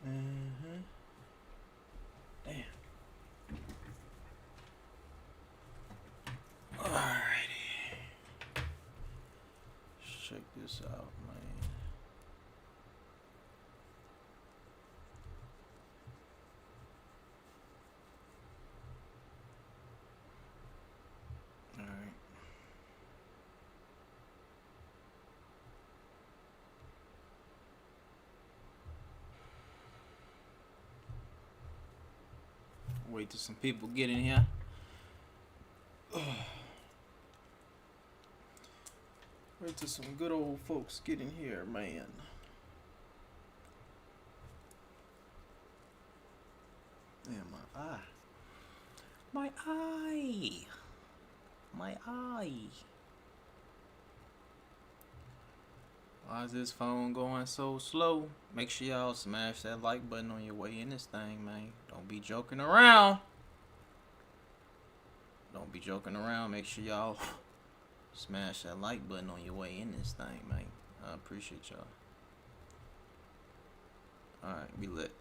Mm-hmm. Damn. Alrighty. Check this out, man. Alright. Wait till some people get in here. Wait till some good old folks get in here, man. Yeah, my eye. My eye. My eye. Why is this phone going so slow? Make sure y'all smash that like button on your way in this thing, man. Don't be joking around. Don't be joking around. Make sure y'all smash that like button on your way in this thing, man. I appreciate y'all. Alright, be lit.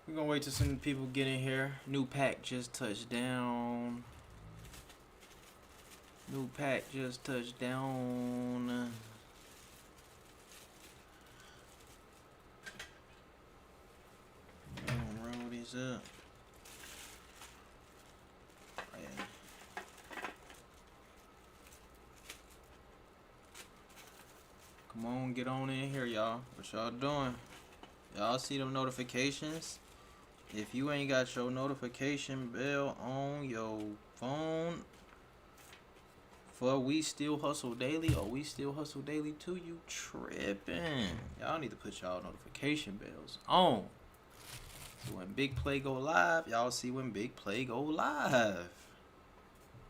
We're gonna wait till some people get in here. New pack just touched down. New pack just touched down. Roll these up. Yeah. Come on, get on in here, y'all. What y'all doing? Y'all see them notifications? If you ain't got your notification bell on your phone for We Still Hustle Daily or We Still Hustle Daily 2, you tripping. Y'all need to put y'all notification bells on. So when Big Play go live, y'all see when Big Play go live.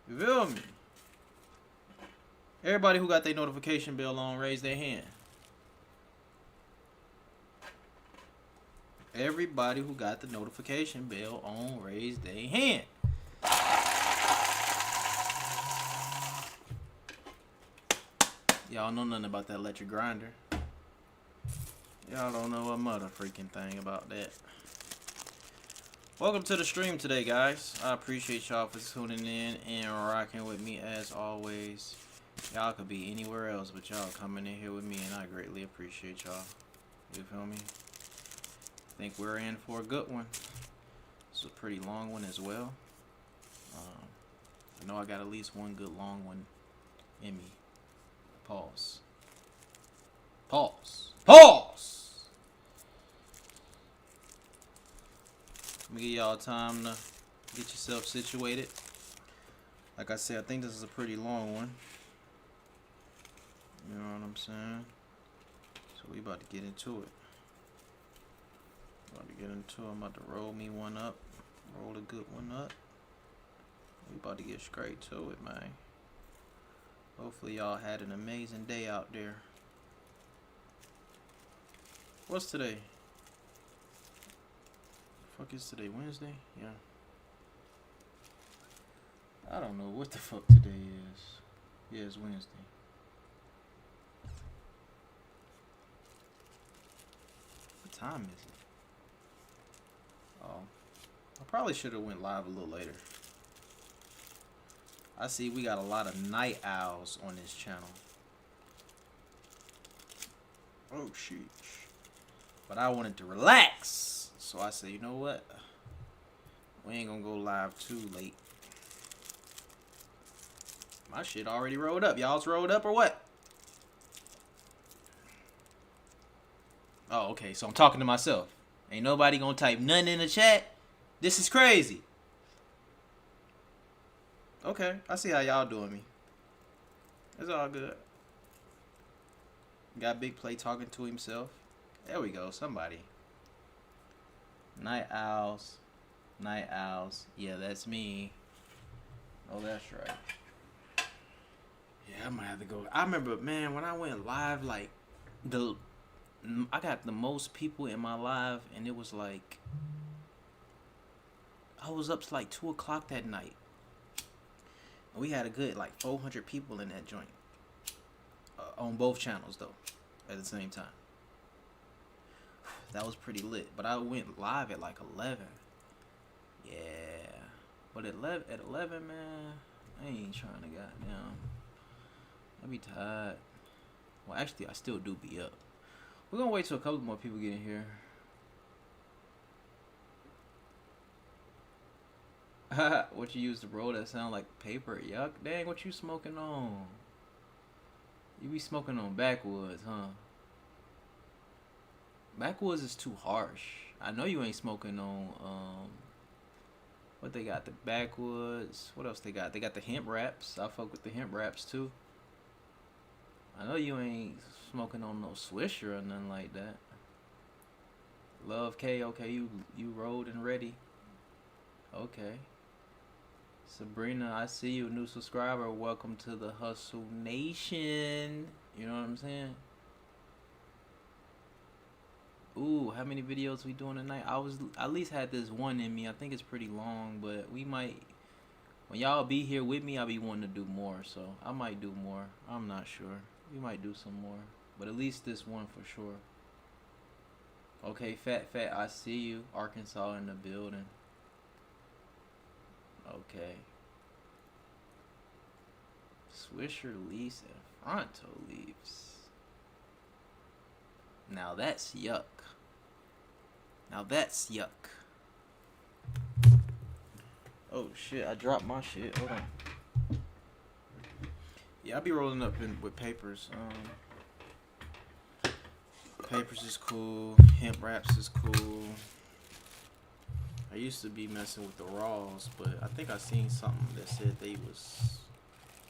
You feel me? Everybody who got their notification bell on, raise their hand. Everybody who got the notification bell on, raise their hand. Y'all know nothing about that electric grinder. Y'all don't know a mother freaking thing about that. Welcome to the stream today, guys. I appreciate y'all for tuning in and rocking with me as always. Y'all could be anywhere else, but y'all coming in here with me, and I greatly appreciate y'all. You feel me? I think we're in for a good one. This is a pretty long one as well. I know I got at least one good long one in me. Pause. Pause. Pause! Let me give y'all time to get yourself situated. Like I said, I think this is a pretty long one. You know what I'm saying? So we about to get into it. I'm about to roll me one up. Roll a good one up. We about to get straight to it, man. Hopefully y'all had an amazing day out there. What's today? The fuck is today? Wednesday? Yeah. I don't know what the fuck today is. Yeah, it's Wednesday. What time is it? Oh, I probably should have went live a little later. I see we got a lot of night owls on this channel. Oh, sheesh. But I wanted to relax. So I said, you know what? We ain't gonna go live too late. My shit already rolled up. Y'all's rolled up or what? Oh, okay. So I'm talking to myself. Ain't nobody gonna type nothing in the chat. This is crazy. Okay, I see how y'all doing me. It's all good. Got Big Play talking to himself. There we go, somebody. Night owls. Night owls. Yeah, that's me. Oh, that's right. Yeah, I might have to go. I remember, man, when I went live, like, I got the most people in my live, and it was like, I was up to like 2 o'clock that night. We had a good like 400 people in that joint. On both channels though, at the same time. That was pretty lit. But I went live at like 11. Yeah. But at 11, man, I ain't trying to goddamn. I be tired. Well, actually, I still do be up. We're gonna wait till a couple more people get in here. What you use to roll that sound like paper? Yuck. Dang, what you smoking on? You be smoking on backwoods, huh? Backwoods is too harsh. I know you ain't smoking on, what they got? The backwoods. What else they got? They got the hemp wraps. I fuck with the hemp wraps, too. I know you ain't smoking on no Swisher or nothing like that. Love K, okay, you rolled and ready. Okay. Sabrina, I see you, new subscriber. Welcome to the Hustle Nation. You know what I'm saying? Ooh, how many videos we doing tonight? I at least had this one in me. I think it's pretty long, but we might, when y'all be here with me, I'll be wanting to do more. So I might do more. I'm not sure. We might do some more, but at least this one for sure. Okay, Fat, I see you. Arkansas in the building. Okay. Swisher leaves and Fronto leaves. Now that's yuck. Now that's yuck. Oh shit, I dropped my shit. Hold on. Yeah, I be rolling up with papers. Papers is cool. Hemp wraps is cool. I used to be messing with the raws, but I think I seen something that said they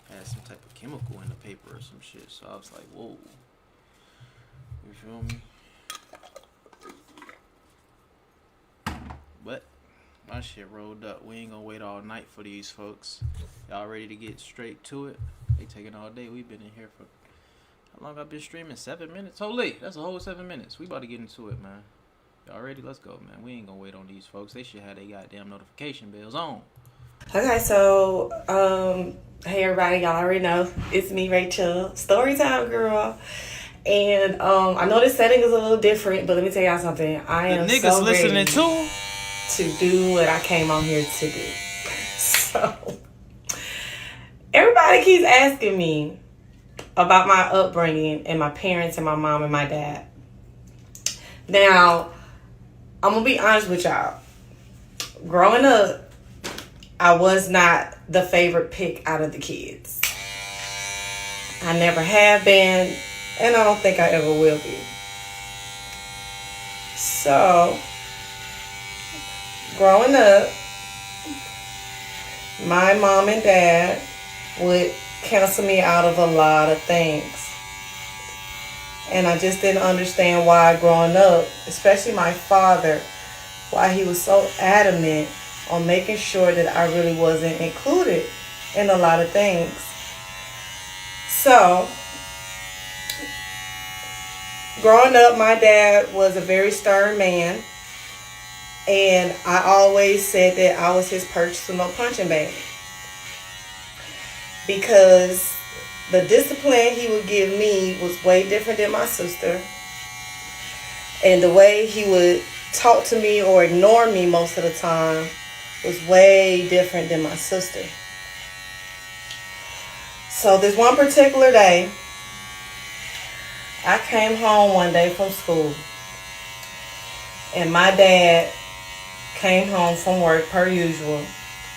had some type of chemical in the paper or some shit. So I was like, whoa. You feel me? But my shit rolled up. We ain't gonna wait all night for these folks. Y'all ready to get straight to it? They taking all day. We been in here for how long? I've been streaming? 7 minutes. Holy, that's a whole 7 minutes. We about to get into it, man. Y'all ready? Let's go, man. We ain't gonna wait on these folks. They should have their goddamn notification bells on. Okay, so hey everybody, y'all already know it's me, Rachel, Storytime girl. And I know this setting is a little different, but let me tell y'all something. I am the niggas so listening ready to do what I came on here to do. So everybody keeps asking me about my upbringing and my parents and my mom and my dad. Now, I'm gonna be honest with y'all. Growing up, I was not the favorite pick out of the kids. I never have been, and I don't think I ever will be. So, growing up, my mom and dad would cancel me out of a lot of things. And I just didn't understand why growing up, especially my father, why he was so adamant on making sure that I really wasn't included in a lot of things. So, growing up, my dad was a very stern man. And I always said that I was his perch to no punching bag. Because the discipline he would give me was way different than my sister. And the way he would talk to me or ignore me most of the time was way different than my sister. So this one particular day, I came home one day from school. And my dad came home from work per usual.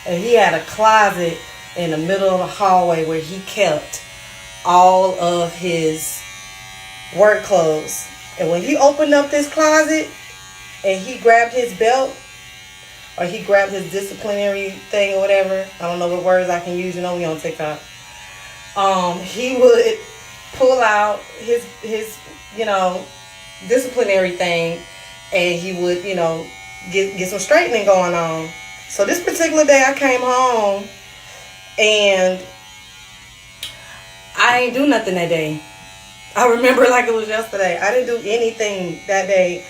And he had a closet in the middle of the hallway where he kept all of his work clothes. And when he opened up this closet and he grabbed his belt, or he grabbed his disciplinary thing or whatever, I don't know what words I can use, you know we on TikTok. He would pull out his disciplinary thing, and he would, get some straightening going on. So this particular day I came home and I ain't do nothing that day. I remember like it was yesterday. I didn't do anything that day.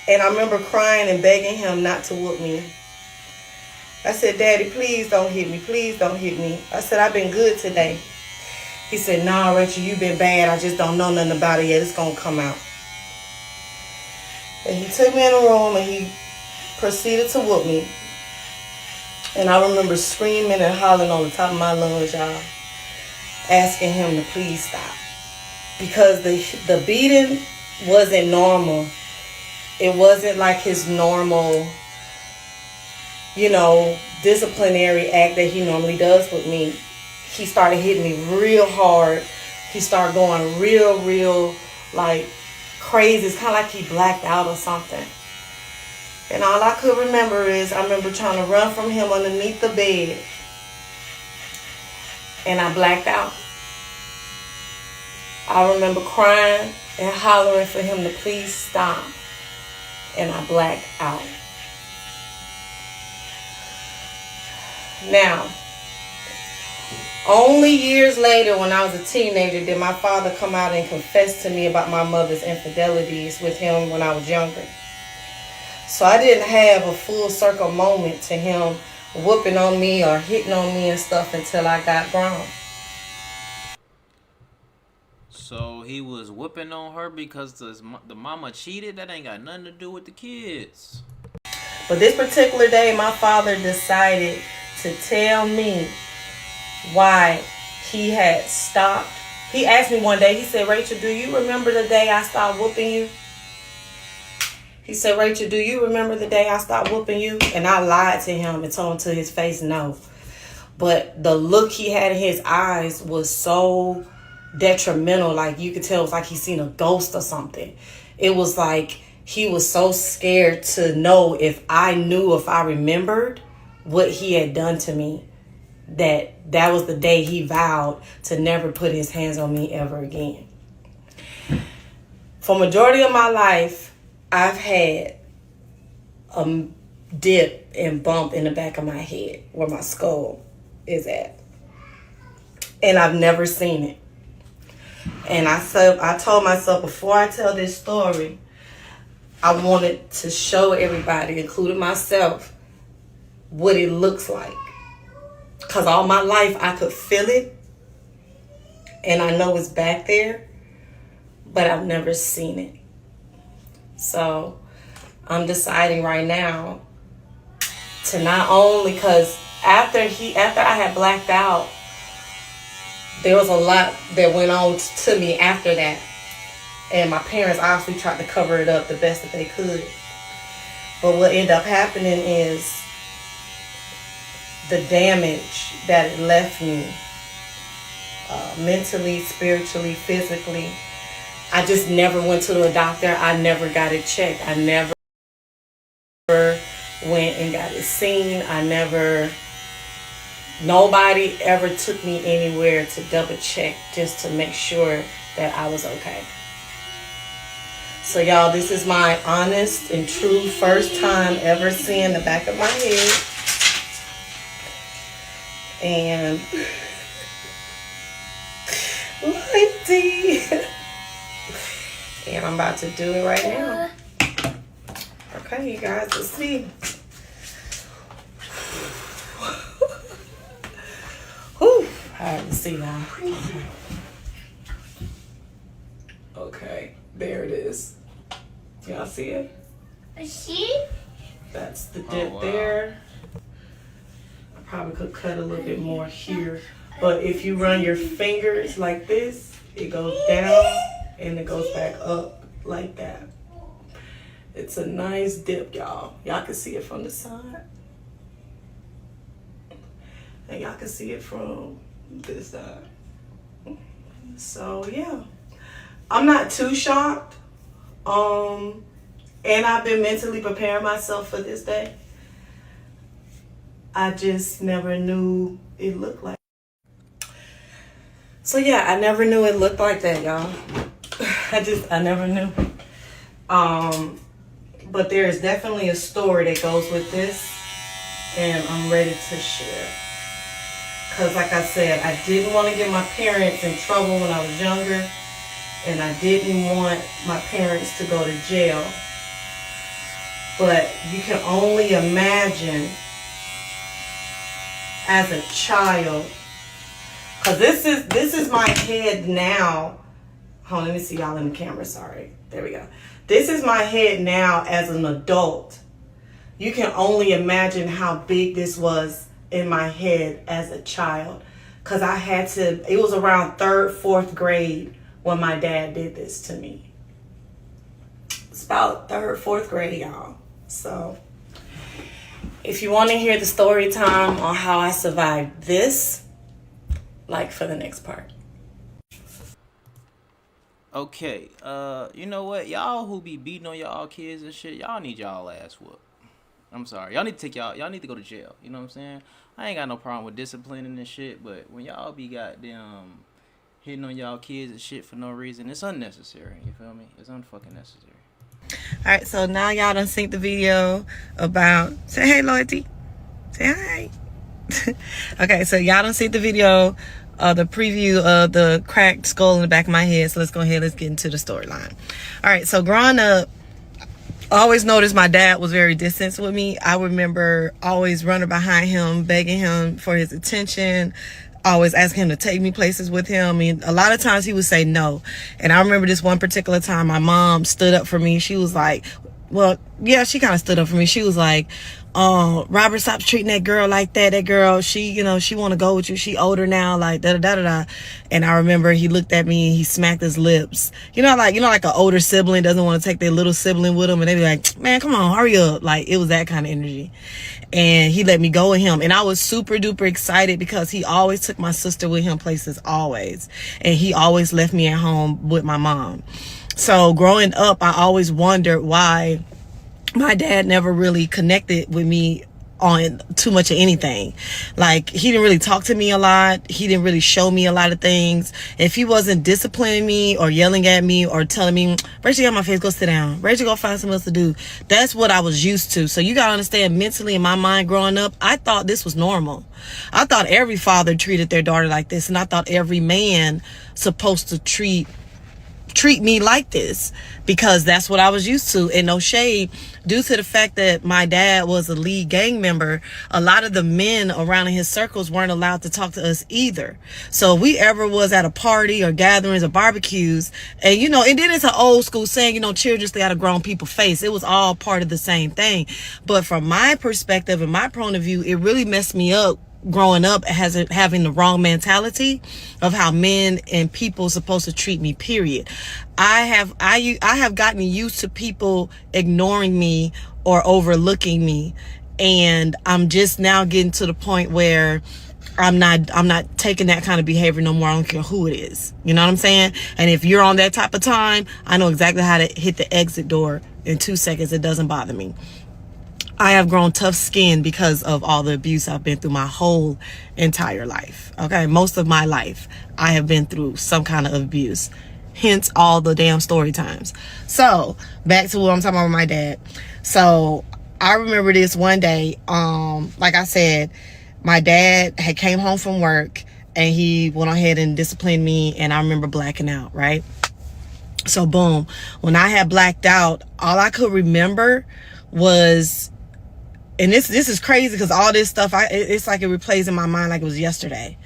And I remember crying and begging him not to whoop me. I said, Daddy, please don't hit me. Please don't hit me. I said, I've been good today. He said, nah, Rachel, you've been bad. I just don't know nothing about it yet. It's going to come out. And he took me in a room and he proceeded to whoop me. And I remember screaming and hollering on the top of my lungs, y'all, asking him to please stop. Because the beating wasn't normal. It wasn't like his normal, disciplinary act that he normally does with me. He started hitting me real hard. He started going real, like crazy. It's kind of like he blacked out or something. And all I could remember is I remember trying to run from him underneath the bed. And I blacked out. I remember crying and hollering for him to please stop. And I blacked out. Now, only years later when I was a teenager did my father come out and confess to me about my mother's infidelities with him when I was younger. So I didn't have a full circle moment to him whooping on me or hitting on me and stuff until I got grown. So he was whooping on her because the mama cheated? That ain't got nothing to do with the kids. But this particular day, my father decided to tell me why he had stopped. He asked me one day, he said, Rachel, do you remember the day I stopped whooping you? He said, Rachel, do you remember the day I stopped whooping you? And I lied to him and told him to his face, no. But the look he had in his eyes was so detrimental. Like you could tell it was like he seen a ghost or something. It was like he was so scared to know if I remembered what he had done to me, that was the day he vowed to never put his hands on me ever again. For majority of my life, I've had a dip and bump in the back of my head where my skull is at. And I've never seen it. And I told myself before I tell this story, I wanted to show everybody, including myself, what it looks like. Because all my life I could feel it. And I know it's back there. But I've never seen it. So I'm deciding right now to not only, because after I had blacked out, there was a lot that went on to me after that. And my parents obviously tried to cover it up the best that they could. But what ended up happening is the damage that it left me, mentally, spiritually, physically. I just never went to the doctor. I never got it checked. I never went and got it seen. Nobody ever took me anywhere to double check just to make sure that I was okay. So y'all, this is my honest and true first time ever seeing the back of my head. And and I'm about to do it right now. Okay, you guys, let's see. Whew, hard to see now. Okay, there it is. Y'all see it? I see? That's the dip there. I probably could cut a little bit more here. But if you run your fingers like this, it goes down and it goes back up like that. It's a nice dip, y'all. Y'all can see it from the side. And y'all can see it from this side. So, yeah. I'm not too shocked. And I've been mentally preparing myself for this day. I just never knew it looked like. So yeah, I never knew it looked like that, y'all. I never knew. But there is definitely a story that goes with this. And I'm ready to share. Because like I said, I didn't want to get my parents in trouble when I was younger. And I didn't want my parents to go to jail. But you can only imagine as a child, because this is my head now. Hold on, let me see y'all in the camera, sorry. There we go. This is my head now as an adult. You can only imagine how big this was in my head as a child. Because I had to, it was around 3rd, 4th grade when my dad did this to me. It's about 3rd, 4th grade, y'all. So, if you want to hear the story time on how I survived this, like for the next part. Okay, you know what? Y'all who be beating on y'all kids and shit, y'all need y'all ass whooped. I'm sorry. Y'all need to y'all need to go to jail. You know what I'm saying? I ain't got no problem with disciplining and shit, but when y'all be goddamn hitting on y'all kids and shit for no reason, it's unnecessary. You feel me? It's unfucking necessary. Alright, so now y'all done seen the video about, say hey Loyalty, say hi. Okay, so y'all done seen the video, the preview of the cracked skull in the back of my head. So let's go ahead, let's get into the storyline. Alright, so growing up, I always noticed my dad was very distant with me. I remember always running behind him, begging him for his attention, always asking him to take me places with him. I mean, a lot of times he would say no. And I remember this one particular time my mom stood up for me. She was like, well, yeah, she kind of stood up for me. She was like, Robert, stop treating that girl like that. That girl, she, you know, she want to go with you. She older now, like da-da-da-da-da. And I remember he looked at me and he smacked his lips. You know, like an older sibling doesn't want to take their little sibling with them. And they be like, man, come on, hurry up. Like, it was that kind of energy. And he let me go with him. And I was super duper excited because he always took my sister with him places, always. And he always left me at home with my mom. So growing up, I always wondered why my dad never really connected with me on too much of anything. Like, he didn't really talk to me a lot. He didn't really show me a lot of things. If he wasn't disciplining me or yelling at me or telling me, Rachel, get on my face, go sit down. Rachel, go find something else to do. That's what I was used to. So you gotta understand, mentally in my mind growing up, I thought this was normal. I thought every father treated their daughter like this. And I thought every man supposed to treat me like this, because that's what I was used to. And no shade, due to the fact that my dad was a lead gang member, a lot of the men around in his circles weren't allowed to talk to us either. So if we ever was at a party or gatherings or barbecues, and you know, and then it's an old school saying, you know, children stay out of grown people's face. It was all part of the same thing. But from my perspective and my point of view, it really messed me up growing up having the wrong mentality of how men and people supposed to treat me, period. I have gotten used to people ignoring me or overlooking me, and I'm just now getting to the point where I'm not taking that kind of behavior no more. I don't care who it is. You know what I'm saying? And if you're on that type of time, I know exactly how to hit the exit door in 2 seconds. It doesn't bother me. I have grown tough skin because of all the abuse I've been through my whole entire life. Okay, most of my life I have been through some kind of abuse. Hence all the damn story times. So back to what I'm talking about with my dad. So I remember this one day. Like I said, my dad had came home from work and he went ahead and disciplined me, and I remember blacking out. Right. So boom, when I had blacked out, all I could remember was. And this is crazy because all this stuff, it's like it replays in my mind like it was yesterday.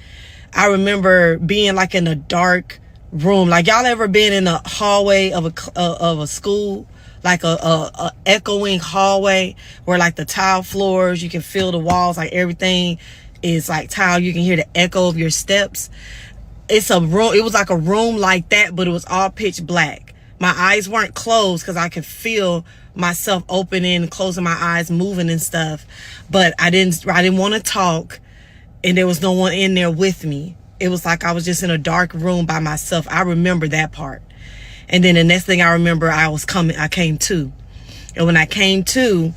I remember being like in a dark room. Like, y'all ever been in a hallway of a school, like a echoing hallway where like the tile floors, you can feel the walls, like everything is like tile. You can hear the echo of your steps. It's a room. It was like a room like that, but it was all pitch black. My eyes weren't closed because I could feel myself opening and closing my eyes, moving and stuff. But I didn't want to talk, and there was no one in there with me. It was like I was just in a dark room by myself. I remember that part. And then the next thing I remember, I came to. And when I came to,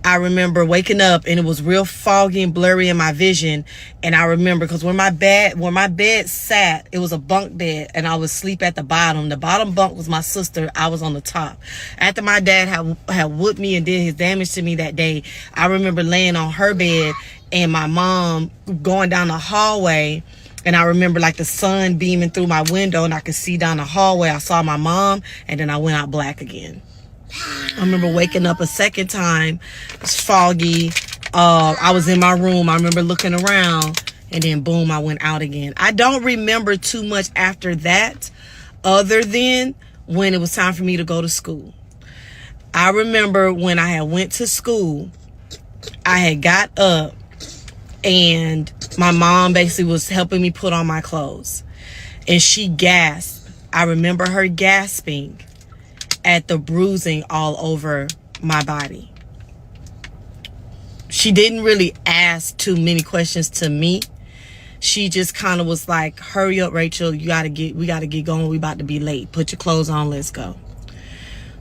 I remember waking up and it was real foggy and blurry in my vision. And I remember, because where my bed sat, it was a bunk bed, and I would sleep at the bottom. The bottom bunk was my sister. I was on the top. After my dad had whooped me and did his damage to me that day, I remember laying on her bed and my mom going down the hallway. And I remember like the sun beaming through my window and I could see down the hallway. I saw my mom, and then I went out black again. I remember waking up a second time. It was foggy. I was in my room. I remember looking around, and then boom, I went out again. I don't remember too much after that, other than when it was time for me to go to school. I remember when I had went to school, I had got up and my mom basically was helping me put on my clothes. And she gasped. I remember her gasping at the bruising all over my body. She didn't really ask too many questions to me. She just kind of was like, hurry up, Rachel. We got to get going. We about to be late. Put your clothes on. Let's go.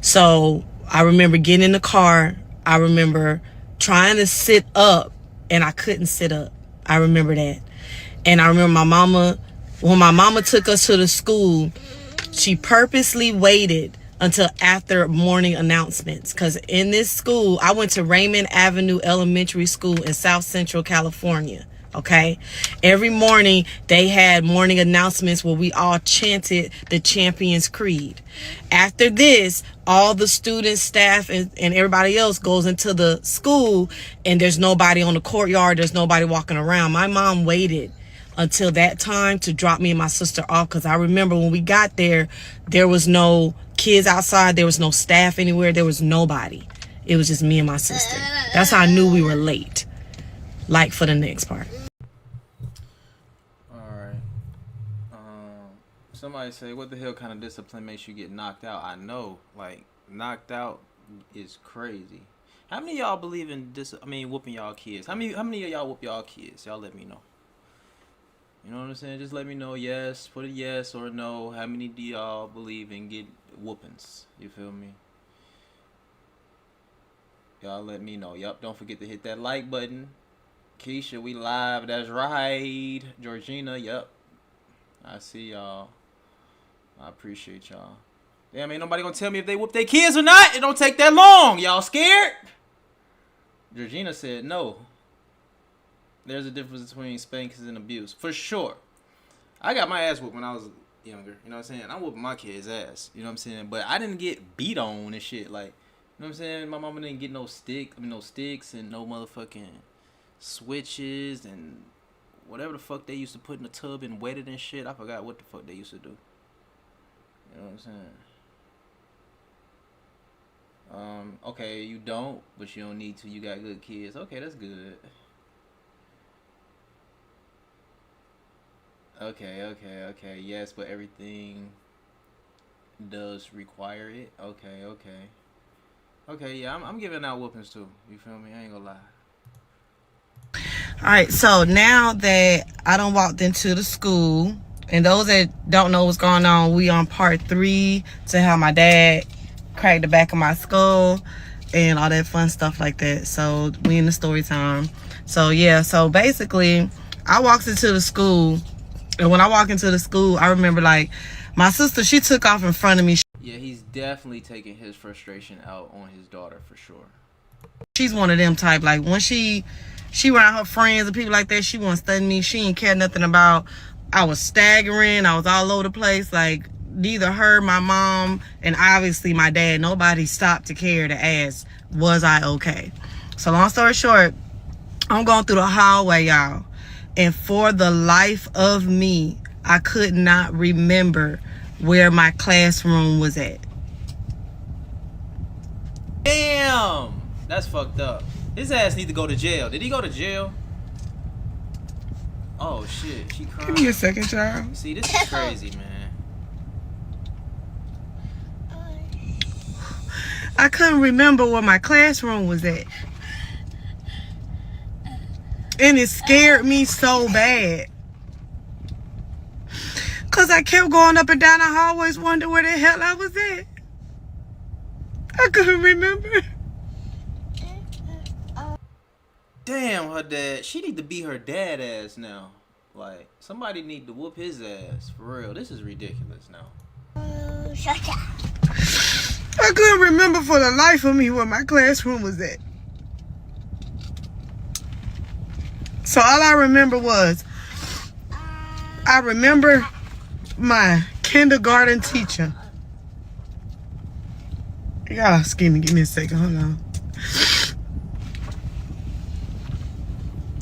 So I remember getting in the car. I remember trying to sit up and I couldn't sit up. I remember that. And I remember when my mama took us to the school, she purposely waited until after morning announcements. Because in this school, I went to Raymond Avenue Elementary School in South Central California. Okay, every morning they had morning announcements where we all chanted the Champions Creed. After this, all the students, staff, and everybody else goes into the school, and there's nobody on the courtyard. There's nobody walking around. My mom waited until that time to drop me and my sister off, because I remember when we got there, there was no kids outside. There was no staff anywhere. There was nobody. It was just me and my sister. That's how I knew we were late. Like for the next part. Somebody say, what the hell kind of discipline makes you get knocked out? I know, like, knocked out is crazy. How many of y'all believe in whooping y'all kids? How many of y'all whoop y'all kids? Y'all let me know. You know what I'm saying? Just let me know. Yes, put a yes or a no. How many do y'all believe in get whoopings? You feel me? Y'all let me know. Yup, don't forget to hit that like button. Keisha, we live. That's right. Georgina, yup. I see y'all. I appreciate y'all. Damn, ain't nobody gonna tell me if they whoop their kids or not. It don't take that long. Y'all scared? Georgina said no. There's a difference between spankings and abuse. For sure. I got my ass whooped when I was younger. You know what I'm saying? I whooped my kid's ass. You know what I'm saying? But I didn't get beat on and shit. Like, you know what I'm saying? My mama didn't get no sticks and no motherfucking switches and whatever the fuck they used to put in the tub and wet it and shit. I forgot what the fuck they used to do. You know what I'm saying? Okay, you don't, but you don't need to. You got good kids. Okay, that's good. Okay. Yes, but everything does require it. Okay, yeah, I'm giving out whoopings too. You feel me? I ain't gonna lie. All right, so now that I done walked into the school, and those that don't know what's going on, we on part 3 to how my dad cracked the back of my skull and all that fun stuff like that. So we in the story time. So yeah, so basically I walked into the school, and when I walk into the school, I remember like my sister, she took off in front of me. Yeah, he's definitely taking his frustration out on his daughter for sure. She's one of them type, like when she around her friends and people like that, she wasn't studying me. She didn't care nothing about, I was staggering, I was all over the place. Like neither her, my mom, and obviously my dad, nobody stopped to care to ask, was I okay? So long story short, I'm going through the hallway, y'all, and for the life of me, I could not remember where my classroom was at. Damn, that's fucked up. His ass need to go to jail. Did he go to jail? Oh shit, she crying. Give me a second, child. See, this is crazy, man. I couldn't remember where my classroom was at. And it scared me so bad. Because I kept going up and down the hallways wondering where the hell I was at. I couldn't remember. Damn, her dad. She need to beat her dad ass now. Like, somebody need to whoop his ass. For real. This is ridiculous now. Shut up. I couldn't remember for the life of me where my classroom was at. So all I remember was, I remember my kindergarten teacher. Y'all, excuse me, give me a second, hold on.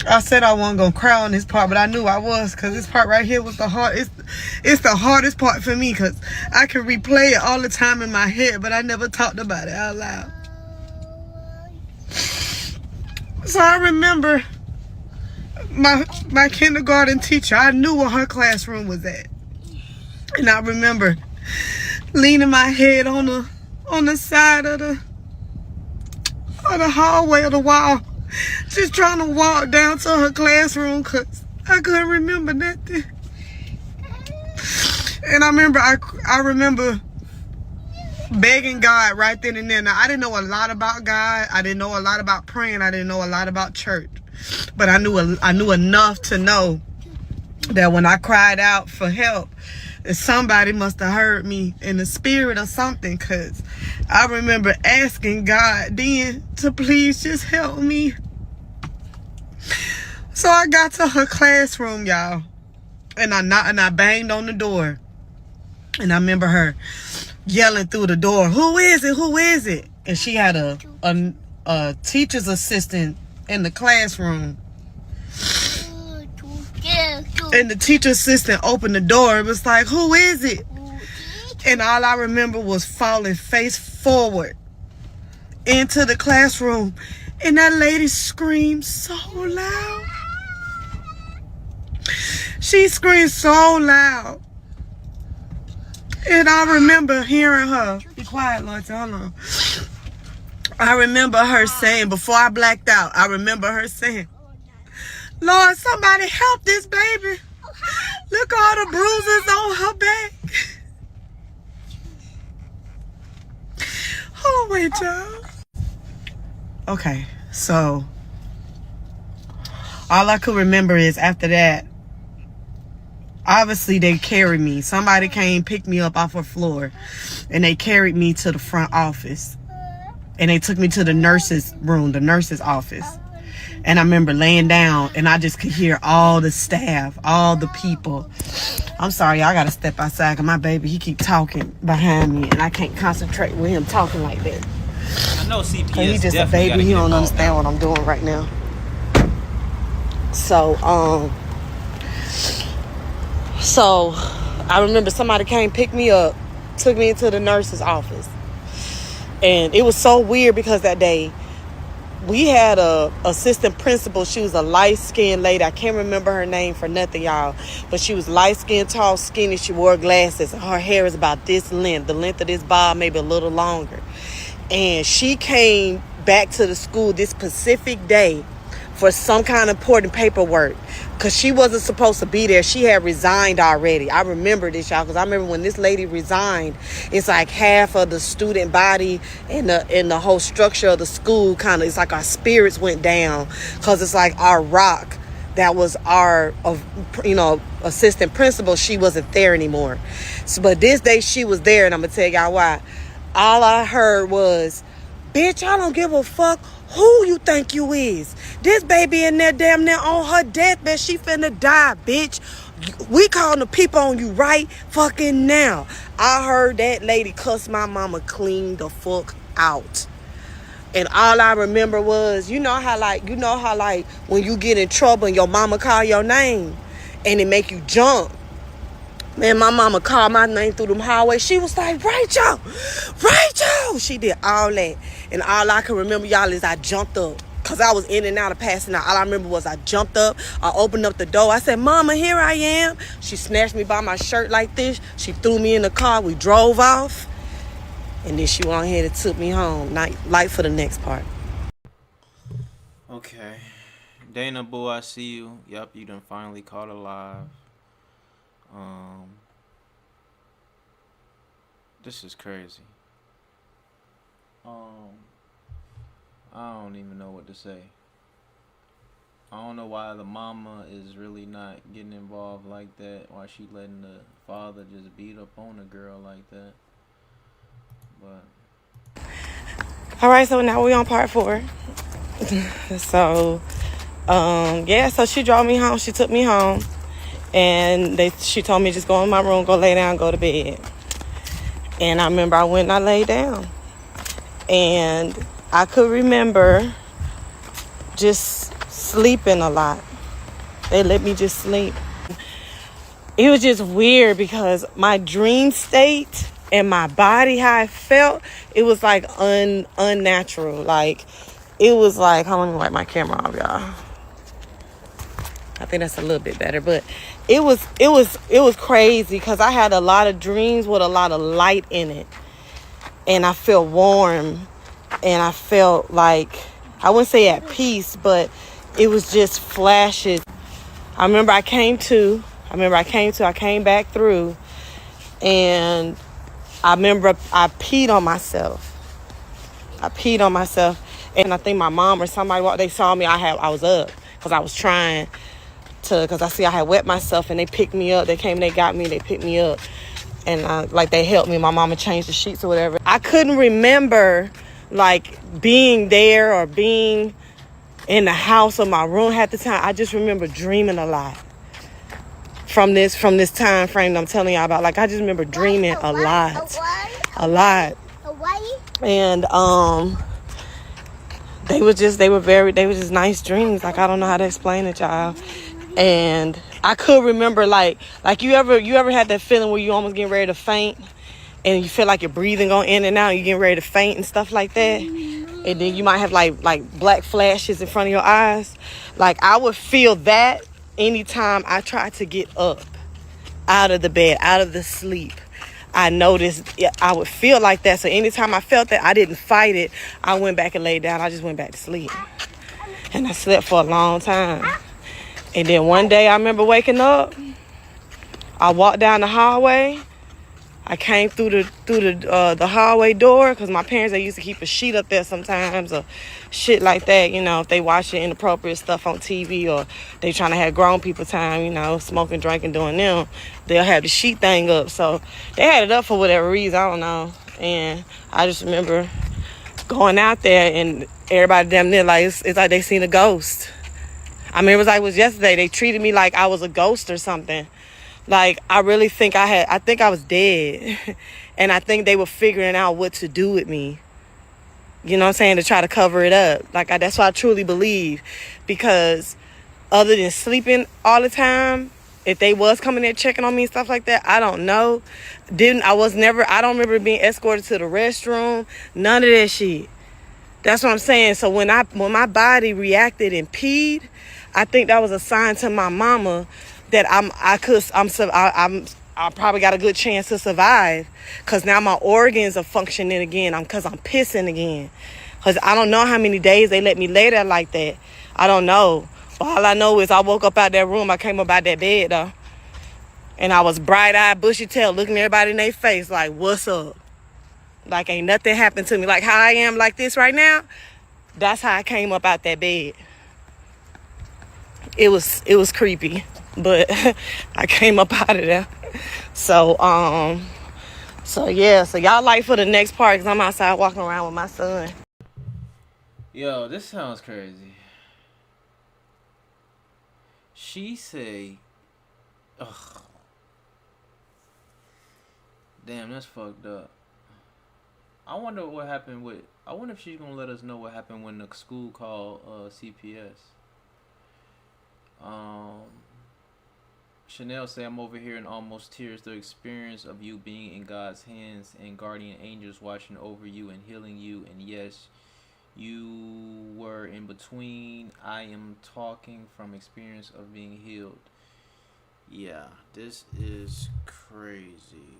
I said I wasn't gonna cry on this part, but I knew I was, because this part right here was the hardest. It's the hardest part for me, because I can replay it all the time in my head, but I never talked about it out loud. So I remember my kindergarten teacher, I knew where her classroom was at. And I remember leaning my head on the side of the hallway of the wall, just trying to walk down to her classroom because I couldn't remember nothing. And I remember begging God right then and there. Now, I didn't know a lot about God. I didn't know a lot about praying. I didn't know a lot about church. But I knew enough to know that when I cried out for help, that somebody must have heard me in the spirit or something, because I remember asking God then to please just help me. So I got to her classroom, y'all, and I banged on the door. And I remember her yelling through the door, "Who is it? Who is it?" And she had a teacher's assistant in the classroom. And the teacher assistant opened the door. It was like, "Who is it?" And all I remember was falling face forward into the classroom. And that lady screamed so loud. She screamed so loud. And I remember hearing her. Be quiet, Lord. Hold on. I remember her saying, before I blacked out, I remember her saying, "Lord, somebody help this baby. Look all the bruises on her back." Hold on, wait, y'all. Okay, so all I could remember is after that, obviously they carried me. Somebody came, picked me up off her floor, and they carried me to the front office. And they took me to the nurse's room, the nurse's office. And I remember laying down, and I just could hear all the staff, all the people. I'm sorry, I gotta step outside because my baby, he keep talking behind me, and I can't concentrate with him talking like that. I know CPS. He's just a baby. He don't understand what I'm doing right now. So I remember somebody came, picked me up, took me into the nurse's office. And it was so weird because that day we had a assistant principal. She was a light-skinned lady. I can't remember her name for nothing, y'all. But she was light-skinned, tall, skinny. She wore glasses. Her hair is about this length, the length of this bob, maybe a little longer. And she came back to the school this specific day for some kind of important paperwork because she wasn't supposed to be there. She had resigned already. I remember this, y'all, because I remember when this lady resigned, it's like half of the student body and the whole structure of the school kind of, it's like our spirits went down because it's like our rock that was our, assistant principal, she wasn't there anymore. So, but this day she was there, and I'm going to tell y'all why. All I heard was, "Bitch, I don't give a fuck who you think you is. This baby in there damn near on her deathbed. She finna die, bitch. We calling the people on you right fucking now." I heard that lady cuss my mama clean the fuck out. And all I remember was, you know how when you get in trouble and your mama call your name and it make you jump. Man, my mama called my name through them hallways. She was like, "Rachel, Rachel." She did all that. And all I can remember, y'all, is I jumped up. Because I was in and out of passing out. All I remember was I jumped up. I opened up the door. I said, "Mama, here I am." She snatched me by my shirt like this. She threw me in the car. We drove off. And then she went ahead and took me home. Light for the next part. Okay. Dana, boo, I see you. Yup, you done finally caught alive. This is crazy. I don't even know what to say. I don't know why the mama is really not getting involved like that. Why she letting the father just beat up on a girl like that. But All right, so now we on part 4. So, so she drove me home. She took me home. And she told me just go in my room, go lay down, go to bed. And I remember I went and I laid down. And I could remember just sleeping a lot. They let me just sleep. It was just weird because my dream state and my body, how I felt, it was like unnatural. Like it was like, hold on, let me wipe my camera off, y'all. I think that's a little bit better, but it was crazy because I had a lot of dreams with a lot of light in it, and I felt warm, and I felt like, I wouldn't say at peace, but it was just flashes. I remember I came back through, and I remember I peed on myself. And I think my mom or somebody walked, they saw me, I was up because I was trying to, because I had wet myself, and they picked me up. They came, they got me, they picked me up, and like they helped me. My mama changed the sheets or whatever. I couldn't remember like being there or being in the house or my room half the time. I just remember dreaming a lot from this time frame that I'm telling y'all about. Like, I just remember dreaming a lot. And they were just nice dreams. Like, I don't know how to explain it, y'all. And I could remember like you ever had that feeling where you almost getting ready to faint, and you feel like your breathing going in and out, and you getting ready to faint and stuff like that, and then you might have like black flashes in front of your eyes. Like, I would feel that anytime I tried to get up out of the bed, out of the sleep. I noticed I would feel like that. So anytime I felt that, I didn't fight it. I went back and laid down. I just went back to sleep. And I slept for a long time. And then one day I remember waking up. I walked down the hallway. I came through the hallway door, because my parents, they used to keep a sheet up there sometimes or shit like that, you know, if they watching inappropriate stuff on TV, or they trying to have grown people time, you know, smoking, drinking, doing them, they'll have the sheet thing up. So they had it up for whatever reason, I don't know. And I just remember going out there, and everybody damn near like it's like they seen a ghost. I mean, it was yesterday. They treated me like I was a ghost or something. Like, I really think I think I was dead. And I think they were figuring out what to do with me. You know what I'm saying? To try to cover it up. Like, that's what I truly believe. Because other than sleeping all the time, if they was coming there checking on me and stuff like that, I don't know. I don't remember being escorted to the restroom. None of that shit. That's what I'm saying. So when my body reacted and peed, I think that was a sign to my mama that I probably got a good chance to survive, because now my organs are functioning again. Because I'm pissing again. Because I don't know how many days they let me lay there like that. I don't know. All I know is I woke up out that room. I came up out that bed though, and I was bright-eyed, bushy-tailed, looking everybody in their face like, what's up? Like, ain't nothing happened to me. Like how I am like this right now, that's how I came up out that bed. It was creepy, but I came up out of there. So yeah. So y'all like for the next part, because I'm outside walking around with my son. Yo, this sounds crazy. She say, ugh. Damn, that's fucked up. I wonder if she's gonna let us know what happened when the school called CPS. Chanel say, I'm over here in almost tears. The experience of you being in God's hands and guardian angels watching over you and healing you. And yes, you were in between. I am talking from experience of being healed. Yeah, this is crazy.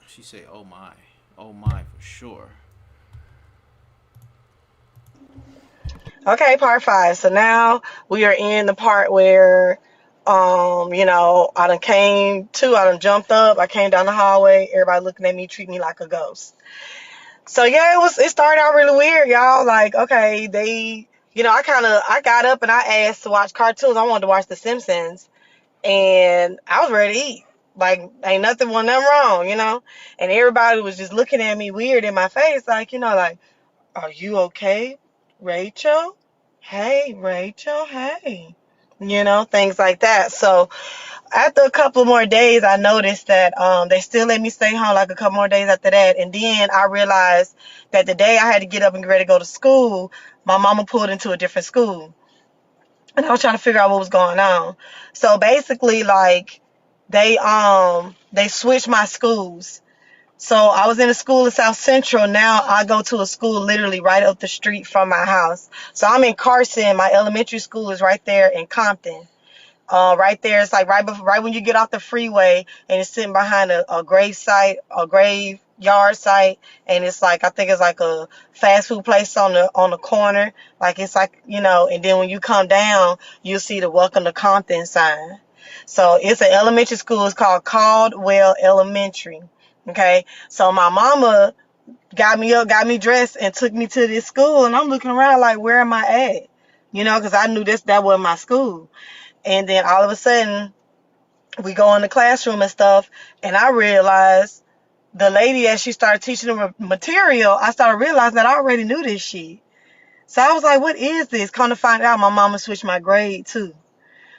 She say, oh my, for sure. Okay, part 5. So now we are in the part where, I done jumped up. I came down the hallway. Everybody looking at me, treat me like a ghost. So yeah, it started out really weird, y'all. Like, okay, I got up and I asked to watch cartoons. I wanted to watch The Simpsons, and I was ready to eat. Like, ain't nothing wrong, And everybody was just looking at me weird in my face, like, like, are you okay, Rachel? Hey, Rachel, hey. Things like that. So after a couple more days, I noticed that they still let me stay home, like a couple more days after that. And then I realized that the day I had to get up and get ready to go to school, my mama pulled into a different school. And I was trying to figure out what was going on. So basically, like, they switched my schools. So I was in a school in South Central. Now I go to a school literally right up the street from my house. So I'm in Carson. My elementary school is right there in Compton. Right there, it's like right when you get off the freeway, and it's sitting behind a grave site, a graveyard site, and it's like, I think it's like a fast food place on the corner. Like, it's like, and then when you come down, you'll see the Welcome to Compton sign. So it's an elementary school. It's called Caldwell Elementary. Okay, so my mama got me up, got me dressed, and took me to this school, and I'm looking around like, where am I at? Because I knew that was my school. And then all of a sudden, we go in the classroom and stuff, and I realized the lady, as she started teaching the material, I started realizing that I already knew this shit. So I was like, what is this? Come to find out, my mama switched my grade too.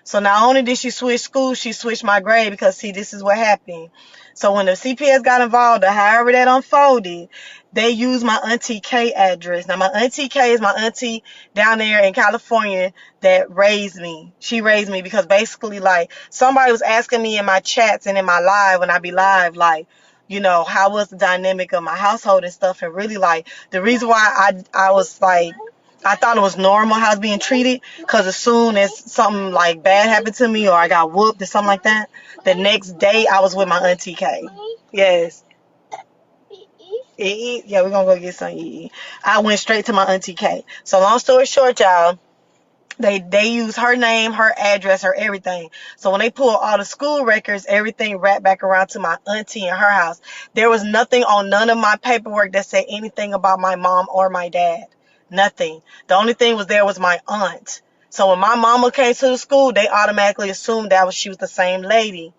So not only did she switch schools, she switched my grade because, see, this is what happened. So when the CPS got involved, or however that unfolded, they used my Auntie K address. Now, my Auntie K is my auntie down there in California that raised me. She raised me because basically, like, somebody was asking me in my chats and in my live, when I be live, like, how was the dynamic of my household and stuff. And really, like, the reason why I was like, I thought it was normal how I was being treated, because as soon as something like bad happened to me, or I got whooped or something like that, the next day I was with my Auntie K. Yes. Yeah, we're going to go get some EE. I went straight to my Auntie K. So long story short, y'all, they use her name, her address, her everything. So when they pull all the school records, everything wrapped back around to my auntie and her house. There was nothing on none of my paperwork that said anything about my mom or my dad. Nothing. The only thing was there was my aunt. So when my mama came to the school, they automatically assumed she was the same lady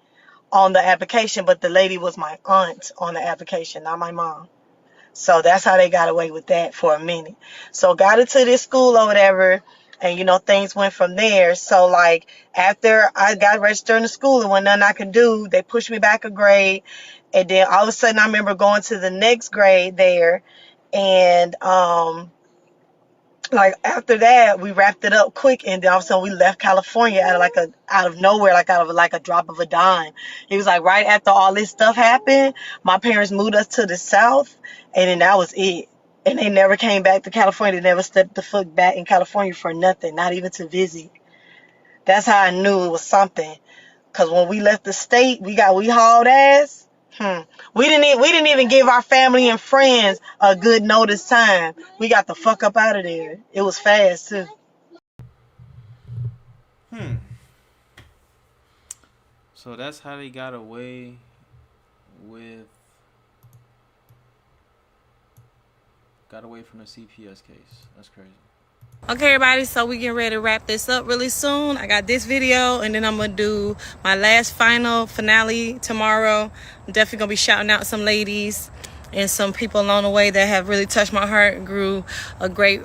on the application, but the lady was my aunt on the application, not my mom. So that's how they got away with that for a minute. So got into this school or whatever, and things went from there. So like, after I got registered in the school and when nothing I could do, they pushed me back a grade. And then all of a sudden I remember going to the next grade there, and like after that we wrapped it up quick, and then all of a sudden we left California out of nowhere, like out of like a drop of a dime. It was like right after all this stuff happened, my parents moved us to the South, and then that was it. And they never came back to California. They never stepped the foot back in California for nothing, not even to visit. That's how I knew it was something. Cause when we left the state, we hauled ass. We didn't even give our family and friends a good notice time. We got the fuck up out of there. It was fast too. So that's how they got away from the CPS case. That's crazy. Okay, everybody, so we getting ready to wrap this up really soon. I got this video, and then I'm going to do my last finale tomorrow. I'm definitely going to be shouting out some ladies and some people along the way that have really touched my heart and grew a great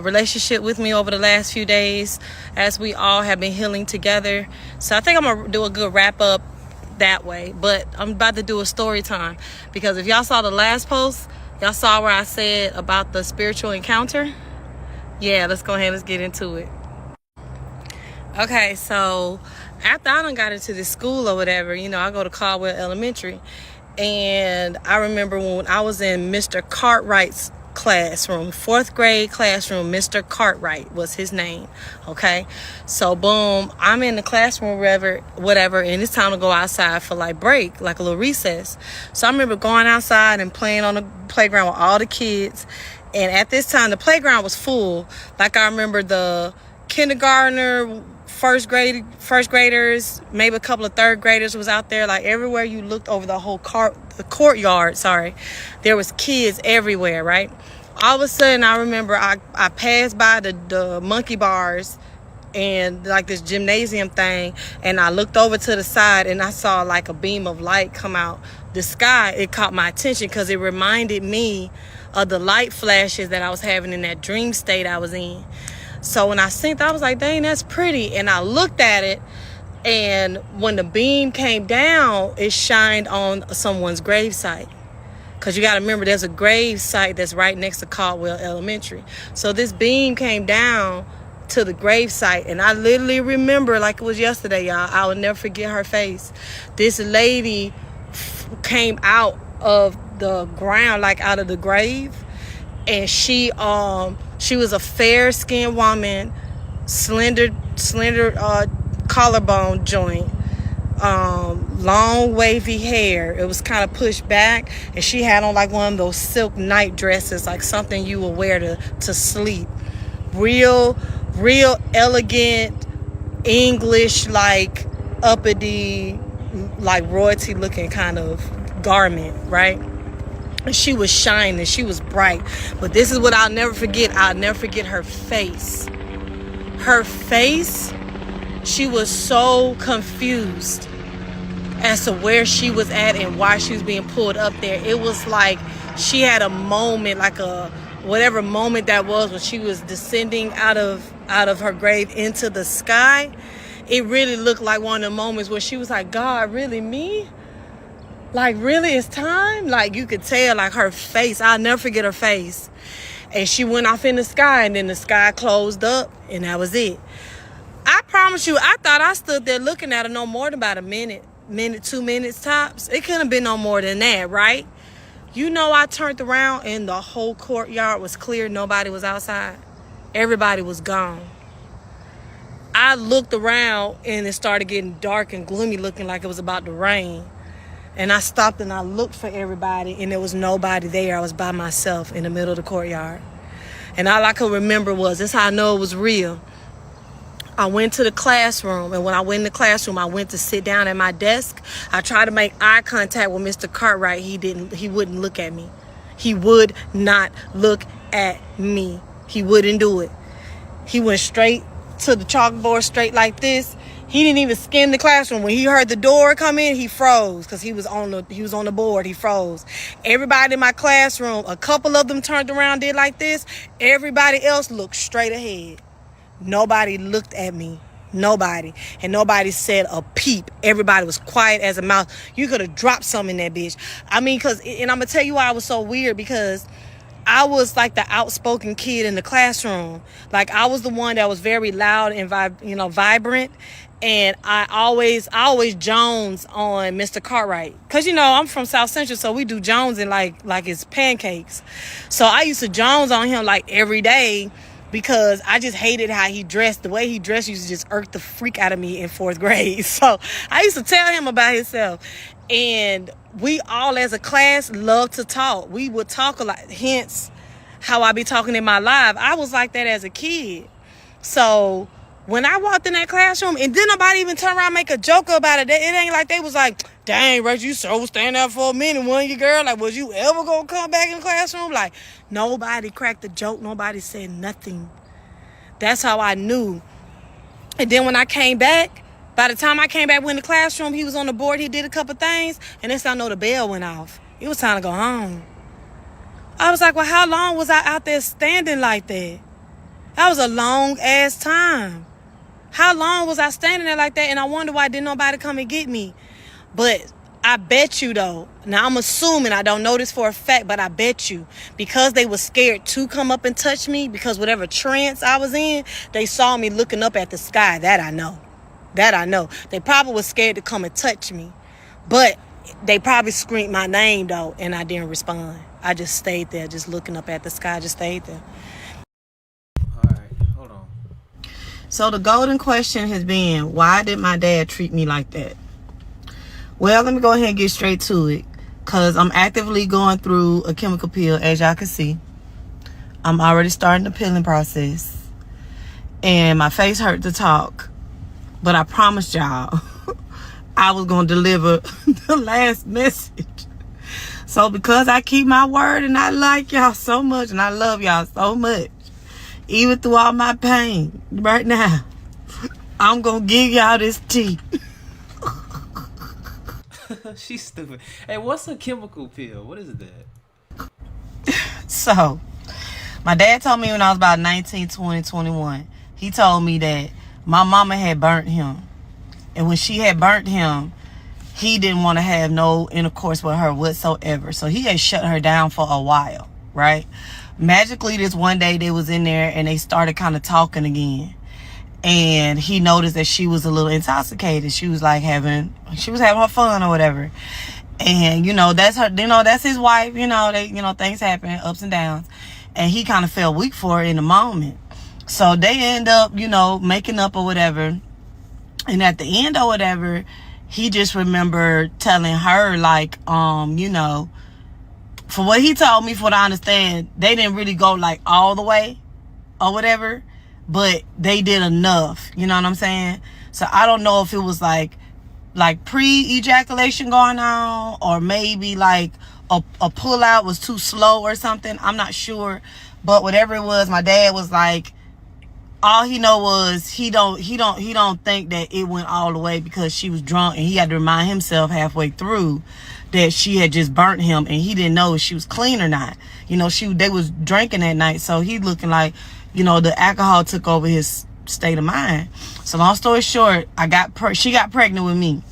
relationship with me over the last few days as we all have been healing together. So I think I'm going to do a good wrap up that way. But I'm about to do a story time, because if y'all saw the last post, y'all saw where I said about the spiritual encounter. Yeah, let's go ahead, let's get into it. Okay, so after I done got into this school or whatever, I go to Caldwell Elementary. And I remember when I was in Mr. Cartwright's classroom, 4th grade classroom, Mr. Cartwright was his name. Okay, so boom, I'm in the classroom, whatever, and it's time to go outside for like break, like a little recess. So I remember going outside and playing on the playground with all the kids. And at this time, the playground was full. Like, I remember the kindergartner, first graders, maybe a couple of third graders was out there. Like, everywhere you looked over the whole courtyard, there was kids everywhere, right? All of a sudden, I remember I passed by the monkey bars and like this gymnasium thing, and I looked over to the side and I saw like a beam of light come out the sky. It caught my attention because it reminded me of the light flashes that I was having in that dream state I was in. So when I synced, I was like, dang, that's pretty. And I looked at it, and when the beam came down, it shined on someone's gravesite. Because you got to remember, there's a grave site that's right next to Caldwell Elementary. So this beam came down to the grave site, and I literally remember like it was yesterday, y'all. I will never forget her face. This lady came out of the ground, like out of the grave. And she was a fair-skinned woman, slender collarbone joint, long wavy hair. It was kind of pushed back, and she had on like one of those silk night dresses, like something you would wear to sleep. Real elegant English, like uppity, like royalty looking kind of garment, right? And she was shining, she was bright. But this is what I'll never forget. I'll never forget her face. Her face, she was so confused as to where she was at and why she was being pulled up there. It was like she had a moment, like a whatever moment that was, when she was descending out of her grave into the sky. It really looked like one of the moments where she was like, God, really, me? Like, really, it's time? Like, you could tell, like, her face. I'll never forget her face. And she went off in the sky, and then the sky closed up, and that was it. I promise you, I thought I stood there looking at her no more than about a minute, 2 minutes tops. It couldn't have been no more than that, right? You know, I turned around, and the whole courtyard was clear. Nobody was outside. Everybody was gone. I looked around, and it started getting dark and gloomy, looking like it was about to rain. And I stopped and I looked for everybody, and there was nobody there. I was by myself in the middle of the courtyard. And all I could remember was, this is how I know it was real. I went to the classroom, and when I went in the classroom, I went to sit down at my desk. I tried to make eye contact with Mr. Cartwright. He wouldn't look at me. He would not look at me. He wouldn't do it. He went straight to the chalkboard, straight like this. He didn't even skim the classroom. When he heard the door come in, he froze, because he was on the board. He froze. Everybody in my classroom, a couple of them turned around, did like this. Everybody else looked straight ahead. Nobody looked at me. Nobody. And nobody said a peep. Everybody was quiet as a mouse. You could have dropped something in that bitch. I mean, and I'm going to tell you why I was so weird, because I was like the outspoken kid in the classroom. Like, I was the one that was very loud and vibrant. And I always Jones on Mr. Cartwright. Because, I'm from South Central, so we do Jonesing like it's pancakes. So I used to Jones on him like every day, because I just hated how he dressed. The way he dressed used to just irk the freak out of me in 4th grade. So I used to tell him about himself. And we all as a class loved to talk. We would talk a lot, hence how I be talking in my live. I was like that as a kid. So when I walked in that classroom, and then nobody even turn around and make a joke about it. It ain't like they was like, dang, Rachel, you so stand up for a minute, wasn't you, girl? Like, was you ever going to come back in the classroom? Like, nobody cracked a joke. Nobody said nothing. That's how I knew. And then when I came back, by the time I came back in the classroom, he was on the board. He did a couple things. And next thing I know, the bell went off. It was time to go home. I was like, well, how long was I out there standing like that? That was a long-ass time. How long was I standing there like that? And I wonder why didn't nobody come and get me. But I bet you, though, now I'm assuming, I don't know this for a fact, but I bet you, because they were scared to come up and touch me, because whatever trance I was in, they saw me looking up at the sky. That I know. They probably was scared to come and touch me. But they probably screamed my name, though, and I didn't respond. I just stayed there, just looking up at the sky. I just stayed there. So the golden question has been, why did my dad treat me like that? Well, let me go ahead and get straight to it, because I'm actively going through a chemical peel, as y'all can see. I'm already starting the peeling process, and my face hurt to talk, but I promised y'all I was going to deliver the last message. So because I keep my word, and I like y'all so much, and I love y'all so much, even through all my pain, right now, I'm going to give y'all this tea. She's stupid. Hey, what's a chemical peel? What is that? So, my dad told me when I was about 19, 20, 21, he told me that my mama had burnt him. And when she had burnt him, he didn't want to have no intercourse with her whatsoever. So he had shut her down for a while, right? Magically, this one day they was in there and they started kind of talking again. And he noticed that she was a little intoxicated. She was having her fun or whatever. And that's her. That's his wife. They things happen, ups and downs, and he kind of felt weak for it in the moment. So they end up making up or whatever. And at the end or whatever, he just remembered telling her, like, for what he told me, for what I understand, they didn't really go like all the way or whatever, but they did enough. You know what I'm saying? So I don't know if it was like pre-ejaculation going on, or maybe like a pull out was too slow or something. I'm not sure, but whatever it was, my dad was like, all he know was he don't think that it went all the way, because she was drunk, and he had to remind himself halfway through that she had just burnt him, and he didn't know if she was clean or not. They was drinking that night, so he looking like, the alcohol took over his state of mind. So long story short, she got pregnant with me.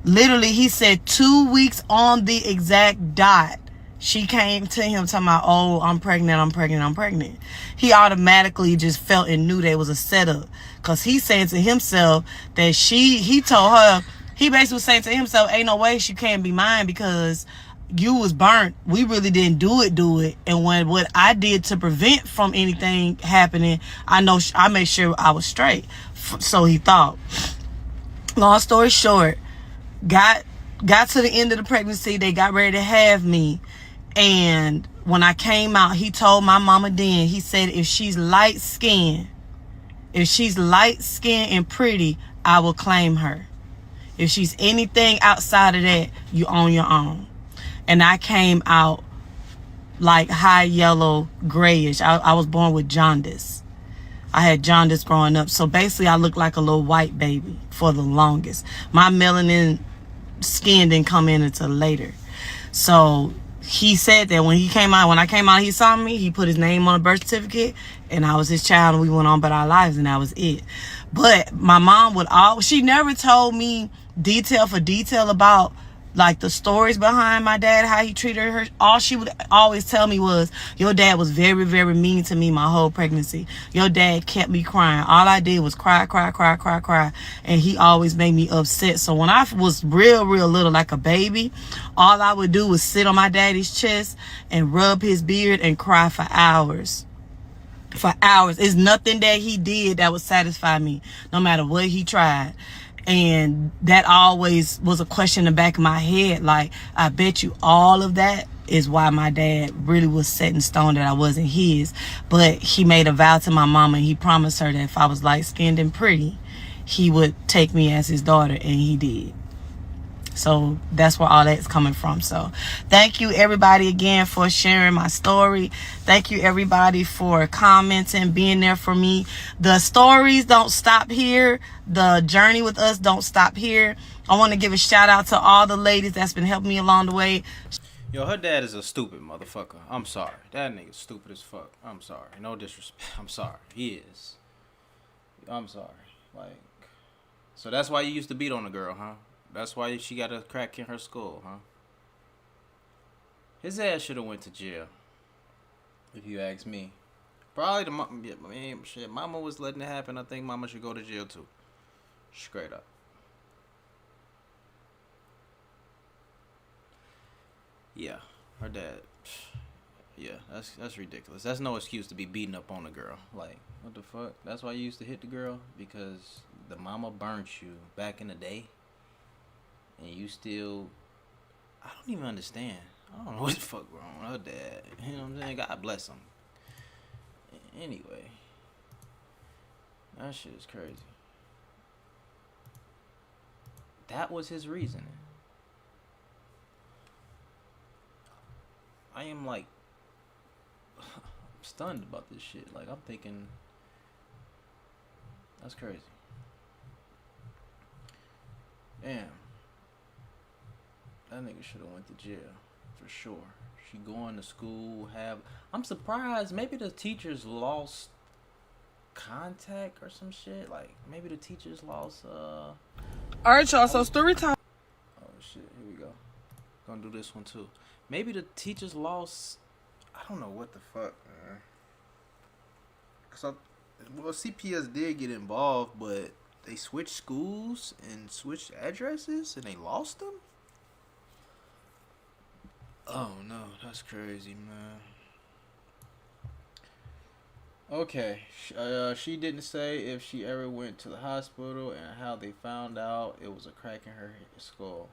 Literally, he said 2 weeks on the exact dot, she came to him talking about, oh, I'm pregnant. He automatically just felt and knew there was a setup, because he saying to himself that he told her, he basically was saying to himself, ain't no way she can't be mine, because you was burnt. We really didn't do it. And what I did to prevent from anything happening, I know I made sure I was straight. So he thought. Long story short, got to the end of the pregnancy. They got ready to have me. And when I came out, he told my mama then, he said, if she's light-skinned and pretty, I will claim her. If she's anything outside of that, you on your own. And I came out like high yellow, grayish. I was born with jaundice. I had jaundice growing up. So basically, I looked like a little white baby for the longest. My melanin skin didn't come in until later. So he said that when I came out, he saw me, he put his name on a birth certificate, and I was his child, and we went on about our lives, and that was it. But my mom she never told me detail for detail about like the stories behind my dad, how he treated her. All she would always tell me was, your dad was very, very mean to me my whole pregnancy. Your dad kept me crying. All I did was cry. And he always made me upset. So when I was real little, like a baby, all I would do was sit on my daddy's chest and rub his beard and cry for hours. It's nothing that he did that would satisfy me, no matter what he tried. And that always was a question in the back of my head. Like, I bet you all of that is why my dad really was set in stone that I wasn't his. But he made a vow to my mama, and he promised her that if I was light-skinned and pretty, he would take me as his daughter, and he did. So that's where all that's coming from. So thank you everybody again for sharing my story. Thank you everybody for commenting, being there for me. The stories don't stop here. The journey with us don't stop here. I want to give a shout out to all the ladies that's been helping me along the way. Yo, her dad is a stupid motherfucker. I'm sorry. That nigga's stupid as fuck. I'm sorry. No disrespect. I'm sorry. He is. I'm sorry. Like, so that's why you used to beat on the girl, huh? That's why she got a crack in her skull, huh? His ass should have went to jail, if you ask me. Probably mama was letting it happen. I think mama should go to jail too. Straight up. Yeah, her dad. Yeah, that's ridiculous. That's no excuse to be beating up on a girl. Like, what the fuck? That's why you used to hit the girl? Because the mama burnt you back in the day? And you still, I don't even understand. I don't know what the fuck wrong with her dad. You know what I'm saying? God bless him. Anyway, that shit is crazy. That was his reasoning. I am like stunned about this shit. Like, I'm thinking, that's crazy. Damn. That nigga should have went to jail for sure. She going to school, I'm surprised maybe the teachers lost contact or some shit. Like, maybe the teachers lost Alright, y'all, so story time. Oh shit, here we go. Gonna do this one too. Maybe the teachers lost, I don't know what the fuck, man. Cause CPS did get involved, but they switched schools and switched addresses and they lost them? Oh no, that's crazy, man. Okay, she didn't say if she ever went to the hospital and how they found out it was a crack in her skull.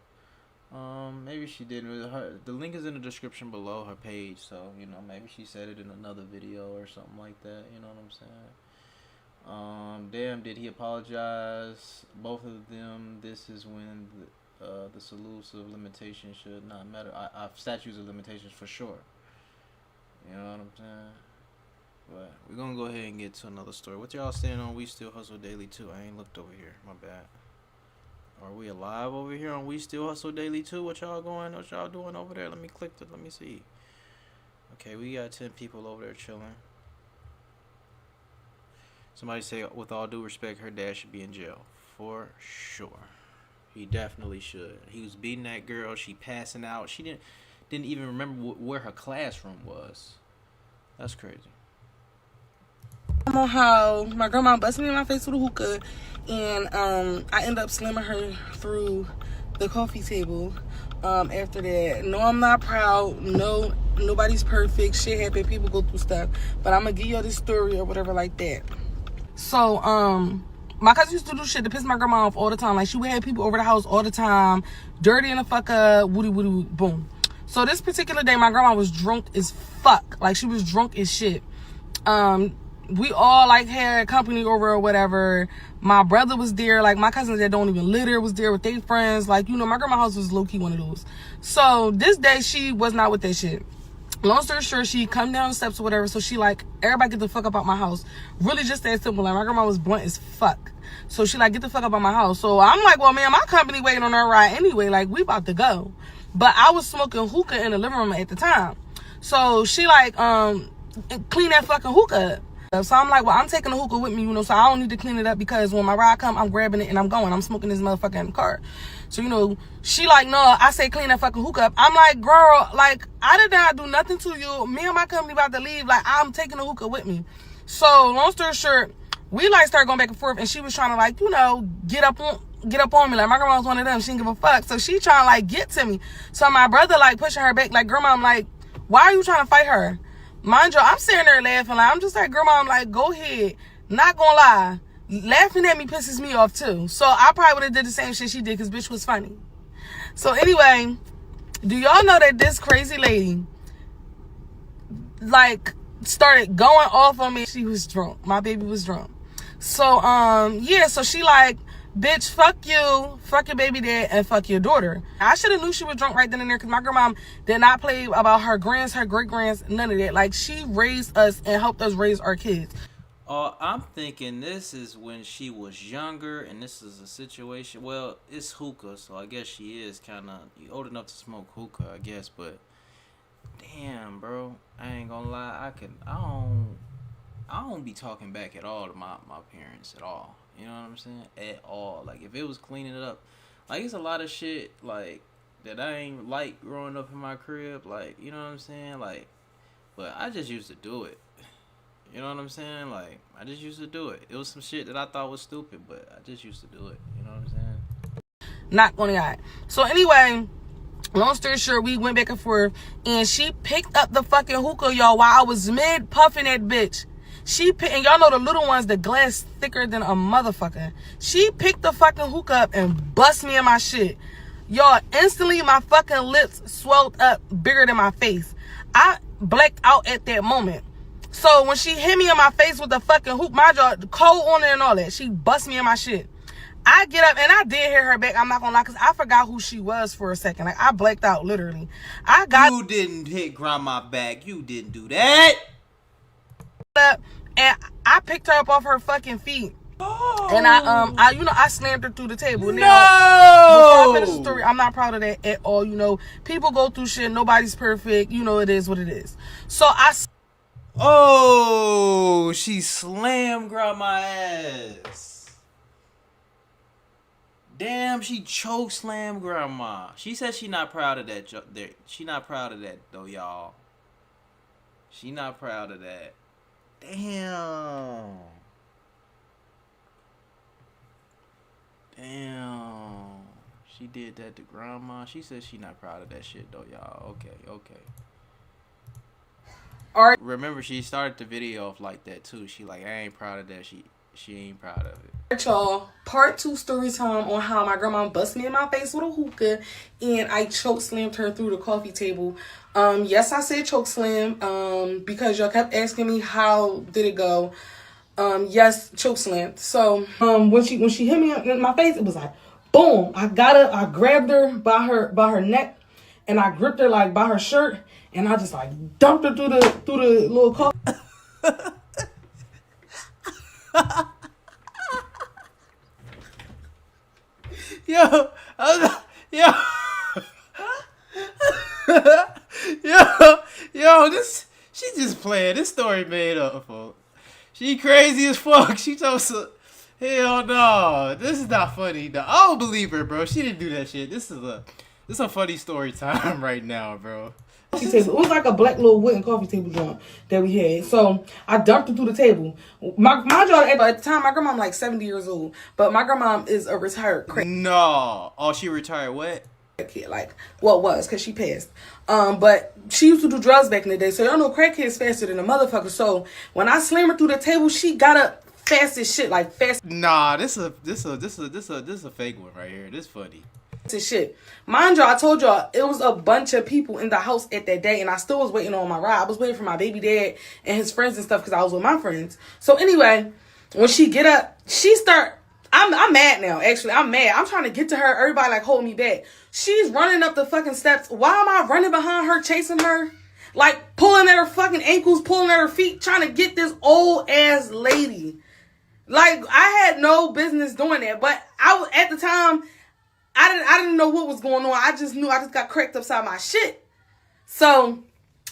Maybe she didn't. The link is in the description below her page, so maybe she said it in another video or something like that. You know what I'm saying? Damn, did he apologize? Both of them. This is when the salutes of limitations should not matter. Statutes of limitations for sure. You know what I'm saying? But we're gonna go ahead and get to another story. What y'all saying on We Still Hustle Daily too? I ain't looked over here. My bad. Are we alive over here on We Still Hustle Daily too? What y'all doing over there? Let me click let me see. Okay, we got 10 people over there chilling. Somebody say, with all due respect, her dad should be in jail. For sure. He definitely should. He was beating that girl. She passing out. She didn't even remember where her classroom was. That's crazy. On how my grandma busted me in my face with a hookah, and I end up slamming her through the coffee table. After that, no, I'm not proud. No, nobody's perfect. Shit happen. People go through stuff. But I'm gonna give y'all this story or whatever like that. So, my cousin used to do shit to piss my grandma off all the time. Like, she would have people over the house all the time, dirty in the fuck up, woody boom. So this particular day, my grandma was drunk as fuck. Like, she was drunk as shit. We all like had company over or whatever. My brother was there. Like, my cousins that don't even live there was there with their friends. Like, my grandma's house was low-key one of those. So this day, she was not with that shit. Long story short, she come down the steps or whatever. So she like, everybody get the fuck up out my house. Really just that simple. Like, my grandma was blunt as fuck. So she like, get the fuck up out my house. So I'm like, well, man, my company waiting on her ride anyway. Like, we about to go. But I was smoking hookah in the living room at the time. So she like, clean that fucking hookah up. So I'm like, well, I'm taking the hookah with me, so I don't need to clean it up because when my ride come, I'm grabbing it and I'm going. I'm smoking this motherfucker in the car. So, she like, no, I say clean that fucking hookah up. I'm like, girl, like, I did not do nothing to you. Me and my company about to leave. Like, I'm taking the hookah with me. So, long story short, we like started going back and forth and she was trying to like, get up on me. Like, my grandma was one of them. She didn't give a fuck. So she trying to like get to me. So my brother like pushing her back. Like, grandma, I'm like, why are you trying to fight her? Mind you, I'm sitting there laughing. Like, I'm just like, grandma, I'm like, go ahead. Not gonna lie. Laughing at me pisses me off too. So I probably would have did the same shit she did because bitch was funny. So anyway, do y'all know that this crazy lady like started going off on me? She was drunk. My baby was drunk. So yeah, so she like, bitch, fuck you, fuck your baby dad, and fuck your daughter. I should have knew she was drunk right then and there because my grandma did not play about her grands, her great grands, none of that. Like, she raised us and helped us raise our kids. I'm thinking this is when she was younger, and this is a situation. Well, it's hookah, so I guess she is kind of old enough to smoke hookah, I guess. But damn, bro, I ain't gonna lie. I don't be talking back at all to my parents at all. You know what I'm saying? At all. Like, if it was cleaning it up, like, it's a lot of shit like that I ain't like growing up in my crib. Like, you know what I'm saying? Like, but I just used to do it. You know what I'm saying? Like, I just used to do it. It was some shit that I thought was stupid, but I just used to do it. You know what I'm saying? Not gonna lie. So anyway, long story short, we went back and forth, and she picked up the fucking hookah, y'all, while I was mid puffing that bitch. And y'all know the little ones, the glass thicker than a motherfucker. She picked the fucking hookah up and bust me in my shit. Y'all, instantly my fucking lips swelled up bigger than my face. I blacked out at that moment. So when she hit me in my face with the fucking hook, my jaw cold on it and all that, she bust me in my shit. I get up and I did hear her back. I'm not gonna lie, because I forgot who she was for a second. Like, I blacked out literally. You didn't hit grandma back. You didn't do that. Up and I picked her up off her fucking feet. Oh. And I slammed her through the table. No. Now, before I finish the story, I'm not proud of that at all. People go through shit. Nobody's perfect. It is what it is. So she slammed grandma ass. Damn, she choke slammed grandma. She said she not proud of that. She not proud of that though, y'all. She not proud of that. Damn. She did that to grandma. She said she not proud of that shit though, y'all. Okay. Alright. Remember, she started the video off like that too. She like, I ain't proud of that. She ain't proud of it. Y'all, part 2 story time on how my grandma bust me in my face with a hookah and I choke slammed her through the coffee table. Yes, I said choke slam because y'all kept asking me how did it go. Yes, choke slammed. So when she hit me in my face, it was like boom. I grabbed her by her neck and I gripped her like by her shirt and I just like dumped her through the little coffee. Yo, this she just playing. This story made up, folks. She crazy as fuck. She told us, hell no, this is not funny. No, I don't believe her, bro. She didn't do that shit. This is a funny story time right now, bro. It was like a black little wooden coffee table joint that we had. So I dumped it through the table. My daughter at the time, my grandma like 70 years old, but my grandma is a retired crack. No, oh, she retired what? Kid, like was because she passed. But she used to do drugs back in the day, so y'all know crackheads faster than a motherfucker. So when I slammed her through the table, she got up fast as shit, like fast. Nah, this a fake one right here. This funny. To shit. Mind y'all, I told y'all it was a bunch of people in the house at that day and I still was waiting on my ride. I was waiting for my baby dad and his friends and stuff because I was with my friends. So anyway, when she get up, she start, I'm mad now, actually. I'm mad. I'm trying to get to her. Everybody like hold me back. She's running up the fucking steps. Why am I running behind her, chasing her? Like pulling at her fucking ankles, pulling at her feet, trying to get this old ass lady. Like I had no business doing that. But I was at the time, I didn't know what was going on. I just knew I just got cracked upside my shit. So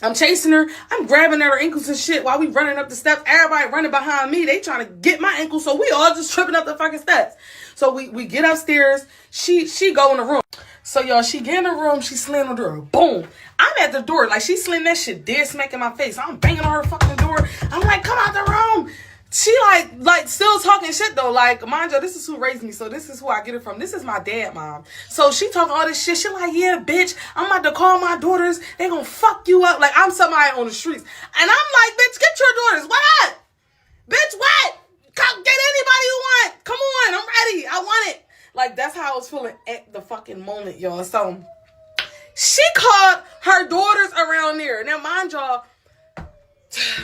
I'm chasing her. I'm grabbing at her ankles and shit while we running up the steps. Everybody running behind me. They trying to get my ankles. So we all just tripping up the fucking steps. So we get upstairs. She go in the room. So y'all, she get in the room. She slammed the door. Boom. I'm at the door. Like she slammed that shit dead smack in my face. I'm banging on her fucking door. I'm like, come out the room. She like still talking shit though. Like, mind you, this is who raised me, so this is who I get it from. This is my dad, mom. So she talking all this shit. She like, yeah, bitch, I'm about to call my daughters. They gonna fuck you up. Like I'm somebody on the streets. And I'm like, bitch, get your daughters. What? Bitch, what? Come get anybody you want. Come on, I'm ready. I want it. Like that's how I was feeling at the fucking moment, y'all. So she called her daughters around there. Now, mind y'all,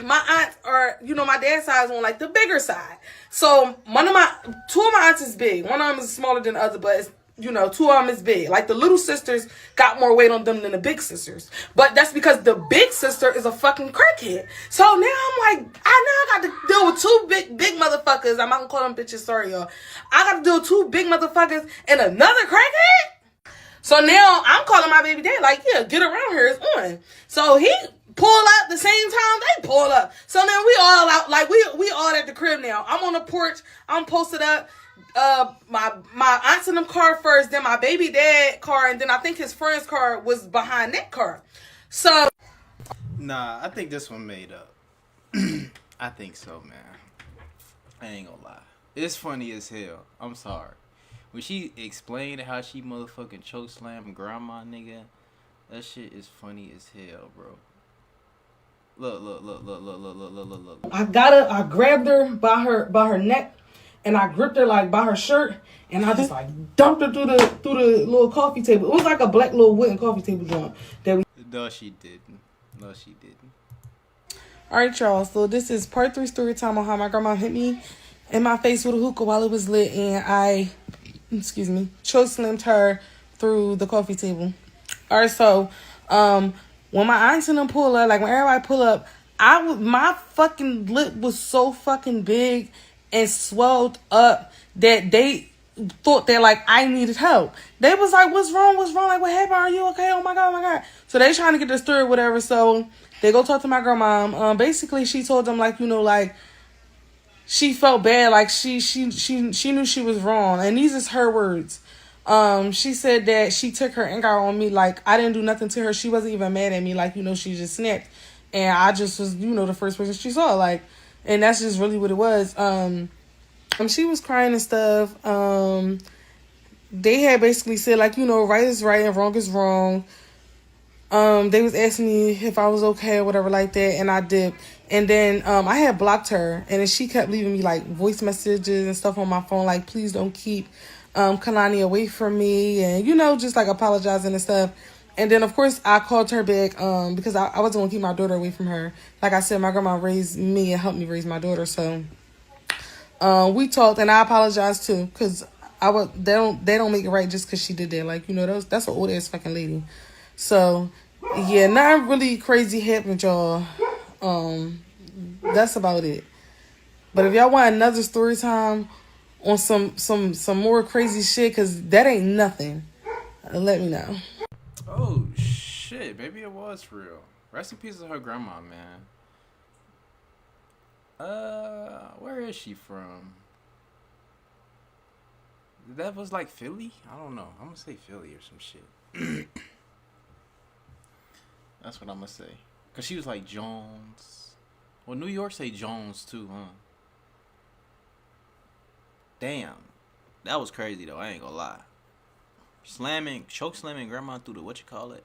my aunts are, my dad's side is on like the bigger side. So two of my aunts is big. One of them is smaller than the other, but it's, two of them is big. Like the little sisters got more weight on them than the big sisters. But that's because the big sister is a fucking crackhead. So now I'm like, I got to deal with two big motherfuckers. I'm not gonna call them bitches, sorry y'all. I got to deal with two big motherfuckers and another crackhead. So now I'm calling my baby dad like, yeah, get around here, it's on. So he pull up the same time they pull up. So then we all out, like we all at the crib now. I'm on the porch, I'm posted up. My aunt's in the car first, then my baby dad car, and then I think his friend's car was behind that car. So nah, I think this one made up. I think so, man. I ain't gonna lie. It's funny as hell. I'm sorry. When she explained how she motherfucking chokeslammed grandma, nigga, that shit is funny as hell, bro. Look. I grabbed her by her neck and I gripped her like by her shirt and I just like dumped her through the little coffee table. It was like a black little wooden coffee table joint that we. No, she didn't. Alright, y'all, so this is part 3 story time on how my grandma hit me in my face with a hookah while it was lit and I choke slammed her through the coffee table. Alright, so when my aunts and them pull up, like when everybody pull up, my fucking lip was so fucking big and swelled up that they thought that like I needed help. They was like, what's wrong? Like, what happened? Are you okay? Oh my God. So they trying to get the story, whatever. So they go talk to my grandma. Basically she told them like, like she felt bad. Like she knew she was wrong. And these is her words. She said that she took her anger on me. Like I didn't do nothing to her. She wasn't even mad at me. Like, she just snapped. And I just was, the first person she saw. Like, and that's just really what it was. She was crying and stuff. they had basically said, like, you know, right is right and wrong is wrong. They was asking me if I was okay or whatever like that, and I did. And then I had blocked her, and then she kept leaving me like voice messages and stuff on my phone, like, please don't keep Kalani away from me, and, you know, just like apologizing and stuff. And then of course I called her back because I wasn't gonna keep my daughter away from her. Like I said, my grandma raised me and helped me raise my daughter, so we talked, and I apologized too, because they don't make it right just because she did that. Like, you know, that's an old ass fucking lady. So yeah, nothing really crazy happened, y'all. That's about it. But if y'all want another story time on some more crazy shit, because that ain't nothing, let me know. Oh shit, maybe it was real. Rest in peace to her grandma, man. Where is she from? That was like Philly? I don't know. I'm gonna say Philly or some shit. That's what I'm gonna say. Cause she was like Jones. Well, New York say Jones too, huh? Damn. That was crazy though, I ain't gonna lie. Choke slamming grandma through the whatchamacallit.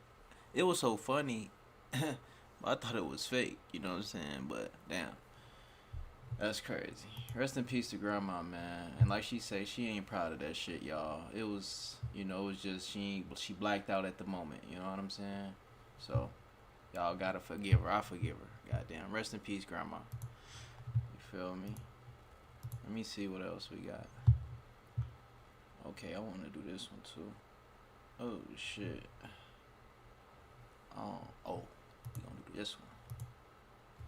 It was so funny. I thought it was fake, you know what I'm saying? But damn. That's crazy. Rest in peace to grandma, man. And like she say, she ain't proud of that shit, y'all. It was, you know, it was just she blacked out at the moment, you know what I'm saying? So y'all gotta forgive her. I forgive her. Goddamn. Rest in peace, grandma. You feel me? Let me see what else we got. Okay, I wanna do this one too. Oh shit. Oh, we gonna do this one.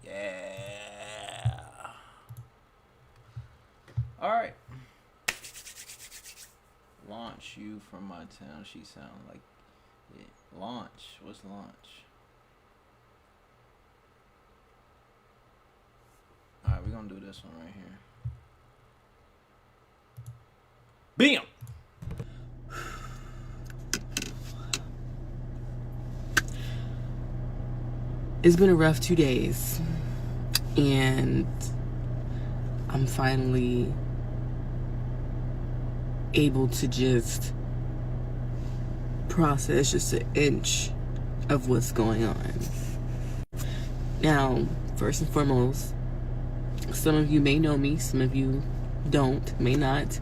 Yeah. Alright. Launch you from my town. She sound like it. Launch. What's launch? Alright, we're gonna do this one right here. Bam! It's been a rough 2 days, and I'm finally able to just process just an inch of what's going on. Now, first and foremost, some of you may know me, some of you may not.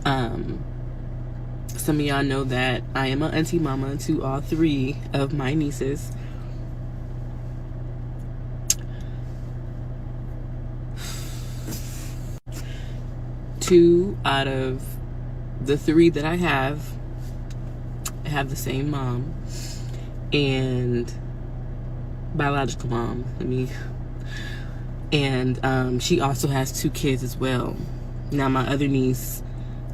Some of y'all know that I am an auntie mama to all 3 of my nieces. Two out of the 3 that I have the same mom and biological mom. And she also has 2 kids as well. Now my other niece,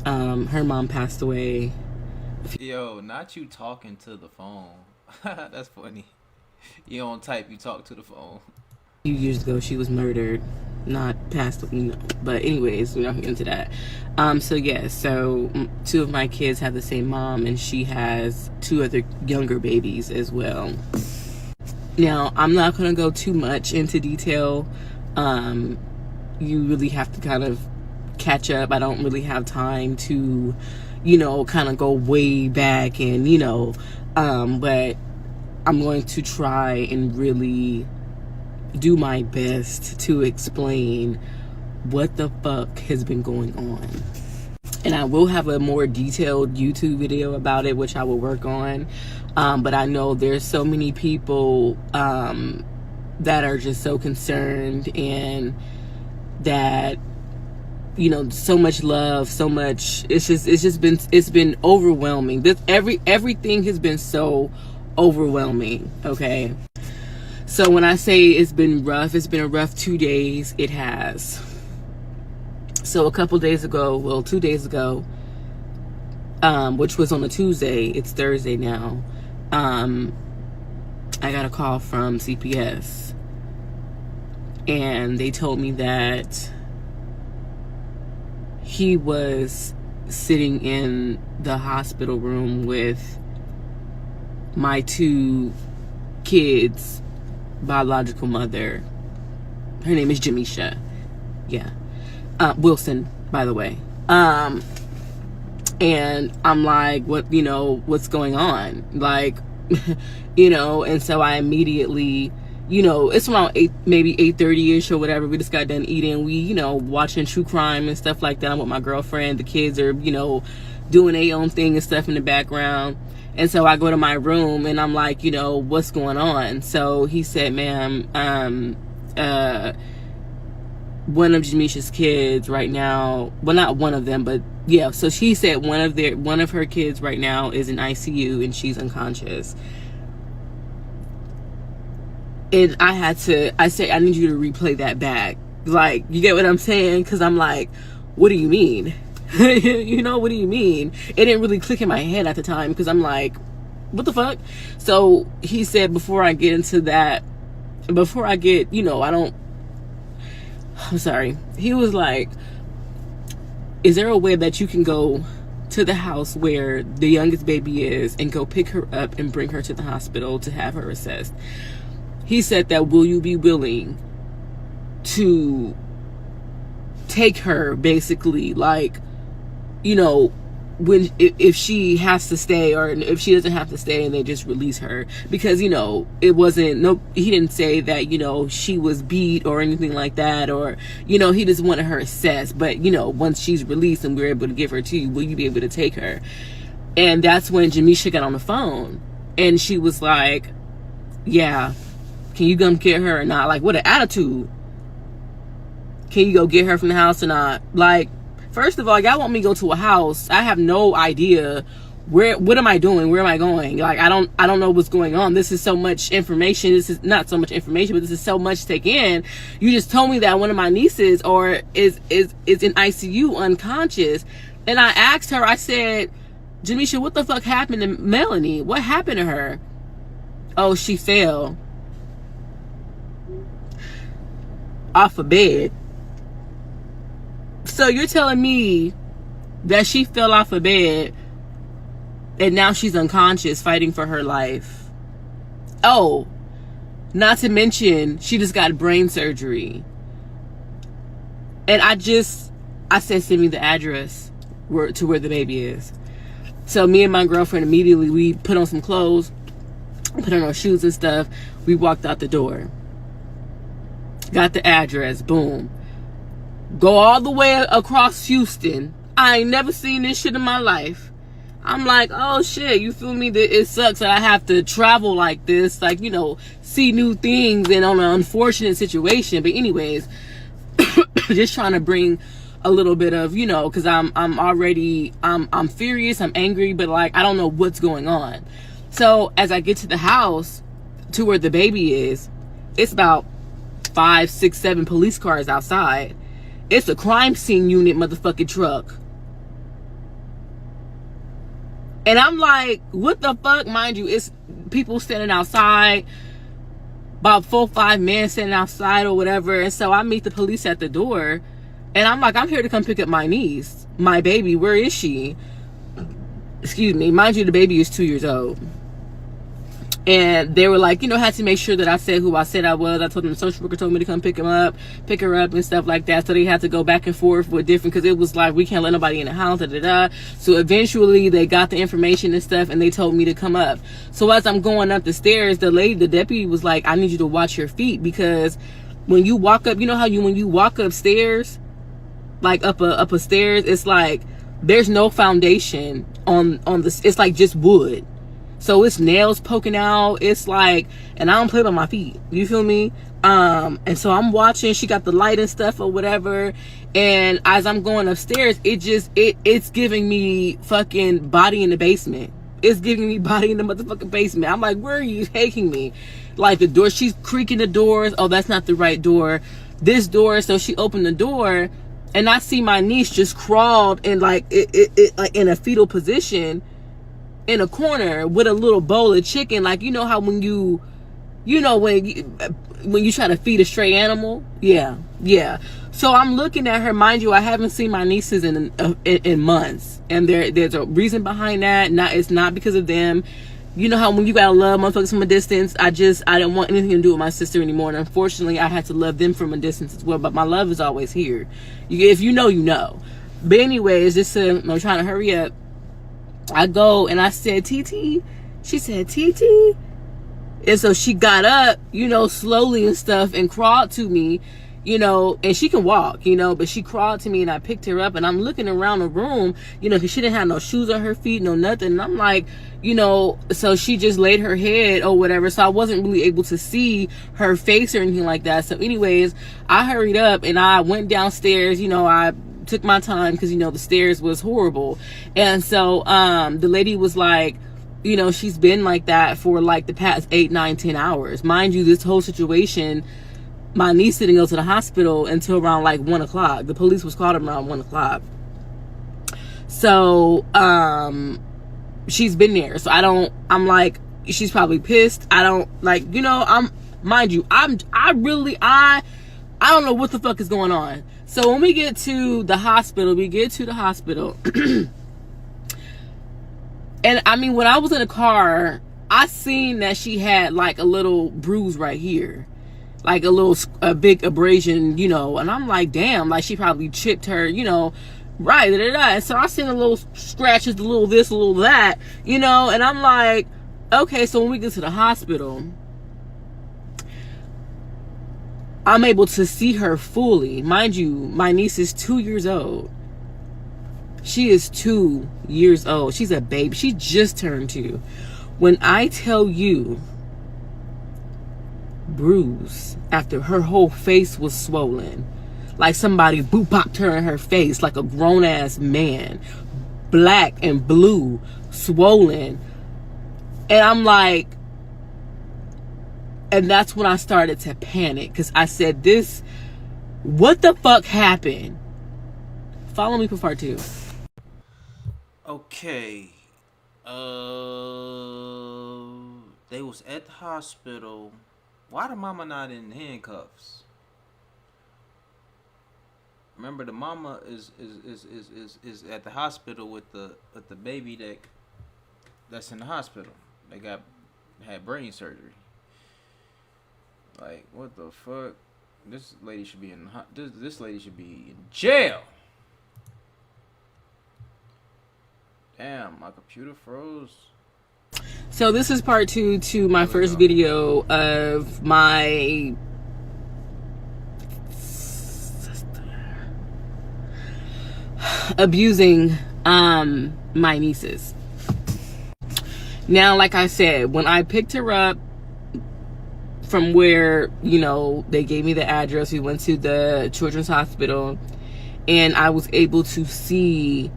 her mom passed away. Yo, not you talking to the phone. That's funny. You don't type, you talk to the phone. A few years ago, she was murdered. Not passed, you know. But anyways, we're not getting into that. So yeah, so 2 of my kids have the same mom, and she has 2 other younger babies as well. Now, I'm not gonna go too much into detail. You really have to kind of catch up. I don't really have time to, you know, kind of go way back and, you know, but I'm going to try and really do my best to explain what the fuck has been going on. And I will have a more detailed YouTube video about it, which I will work on. But I know there's so many people that are just so concerned, and that, you know, so much love, so much, it's been overwhelming. Everything has been so overwhelming, okay? So when I say it's been rough, it's been a rough 2 days. It has. So a couple days ago, well, 2 days ago, which was on a Tuesday, it's Thursday now, I got a call from CPS, and they told me that he was sitting in the hospital room with my 2 kids' biological mother. Her name is Jamisha. Yeah. Wilson, by the way. And I'm like, what, you know, what's going on? Like, you know, and so I immediately, you know, it's around 8, maybe 8:30ish or whatever. We just got done eating. We, you know, watching true crime and stuff like that. I'm with my girlfriend. The kids are, you know, doing their own thing and stuff in the background. And so I go to my room and I'm like, you know, what's going on? So he said, ma'am, one of Jamisha's kids right now, well, not one of them, but yeah, so she said one of her kids right now is in ICU and she's unconscious. And I said, I need you to replay that back. Like, you get what I'm saying? Because I'm like, what do you mean? You know, what do you mean? It didn't really click in my head at the time because I'm like, what the fuck? So he said, before I get, you know, I'm sorry. He was like, is there a way that you can go to the house where the youngest baby is and go pick her up and bring her to the hospital to have her assessed? He said that, will you be willing to take her, basically, like, you know, if she has to stay or if she doesn't have to stay and they just release her, because, you know, it wasn't, he didn't say that, you know, she was beat or anything like that, or, you know, he just wanted her assessed. But, you know, once she's released and we're able to give her to you, will you be able to take her? And that's when Jamisha got on the phone and she was like, yeah, can you come get her or not? Like, what an attitude. Can you go get her from the house or not? Like, first of all, y'all want me to go to a house. I have no idea what am I doing? Where am I going? Like, I don't know what's going on. This is so much information. This is not so much information, but this is so much to take in. You just told me that one of my nieces is in ICU unconscious. And I asked her, I said, Jamisha, what the fuck happened to Melanie? What happened to her? Oh, she fell off a bed. So you're telling me that she fell off a bed and now she's unconscious fighting for her life? Oh, not to mention she just got brain surgery. And I said, send me the address to where the baby is. So me and my girlfriend immediately, we put on some clothes, put on our shoes and stuff. We walked out the door. Got the address, boom. Go all the way across Houston. I ain't never seen this shit in my life. I'm like, oh shit, you feel me? It sucks that I have to travel like this, like, you know, see new things and on an unfortunate situation. But anyways, just trying to bring a little bit of, you know, because I'm furious, I'm angry, but like, I don't know what's going on. So as I get to the house to where the baby is, it's about 5, 6, 7 police cars outside. It's a crime scene unit motherfucking truck. And I'm like, what the fuck? Mind you, it's people standing outside, about 4 or 5 men standing outside or whatever. And so I meet the police at the door and I'm like, I'm here to come pick up my niece, my baby. Where is she? Excuse me. Mind you, the baby is 2 years old. And they were like, you know, had to make sure that I said who I said I was. I told them the social worker told me to come pick her up and stuff like that. So they had to go back and forth with different, because it was like, we can't let nobody in the house, So eventually they got the information and stuff and they told me to come up. So as I'm going up the stairs, the deputy was like, I need you to watch your feet, because when you walk up, you know how when you walk upstairs, like up a stairs, it's like there's no foundation on the, it's like just wood. So it's nails poking out. It's like, and I don't play by my feet. You feel me? And so I'm watching. She got the light and stuff or whatever. And as I'm going upstairs, it's giving me fucking body in the basement. It's giving me body in the motherfucking basement. I'm like, where are you taking me? Like the door, she's creaking the doors. Oh, that's not the right door. This door. So she opened the door and I see my niece just crawled in like like in a fetal position in a corner with a little bowl of chicken. Like, you know how when you try to feed a stray animal? Yeah. So I'm looking at her. Mind you, I haven't seen my nieces in months. And there's a reason behind that. It's not because of them. You know how when you gotta love motherfuckers from a distance, I didn't want anything to do with my sister anymore. And unfortunately, I had to love them from a distance as well. But my love is always here. If you know, you know. But anyways, I'm trying to hurry up. I go and I said, TT. She said, TT. And so she got up, you know, slowly and stuff, and crawled to me, you know, and she can walk, you know, but she crawled to me, and I picked her up, and I'm looking around the room, you know, because she didn't have no shoes on her feet, no nothing. And I'm like, you know, so she just laid her head or whatever. So I wasn't really able to see her face or anything like that. So anyways, I hurried up and I went downstairs, you know, I took my time because, you know, the stairs was horrible. And so the lady was like, you know, she's been like that for like the past 8, 9, 10 hours. Mind you, this whole situation, my niece didn't go to the hospital until around like 1 o'clock. The police was called around 1 o'clock. So, she's been there. So I'm like, she's probably pissed. I don't like, you know, mind you, I don't know what the fuck is going on. So when we get to the hospital, and I mean, when I was in the car, I seen that she had like a little bruise right here, like a big abrasion, you know, and I'm like, damn, like she probably chipped her, you know, right, and so I seen a little scratches, a little this, a little that, you know, and I'm like, okay, so when we get to the hospital, I'm able to see her fully. Mind you, my niece is 2 years old. She is 2 years old. She's a baby. She just turned 2. When I tell you, bruise, after her whole face was swollen, like somebody boop-popped her in her face, like a grown-ass man, black and blue, swollen. And I'm like, and that's when I started to panic, because I said, what the fuck happened? Follow me for part 2. Okay. They was at the hospital. Why the mama not in handcuffs? Remember, the mama is at the hospital with the baby that's in the hospital. They had brain surgery. Like, what the fuck? This lady should be this lady should be in jail. Damn, my computer froze. So this is part 2 to my first video of my abusing my nieces. Now, like I said, when I picked her up from where, you know, they gave me the address, we went to the children's hospital, and I was able to see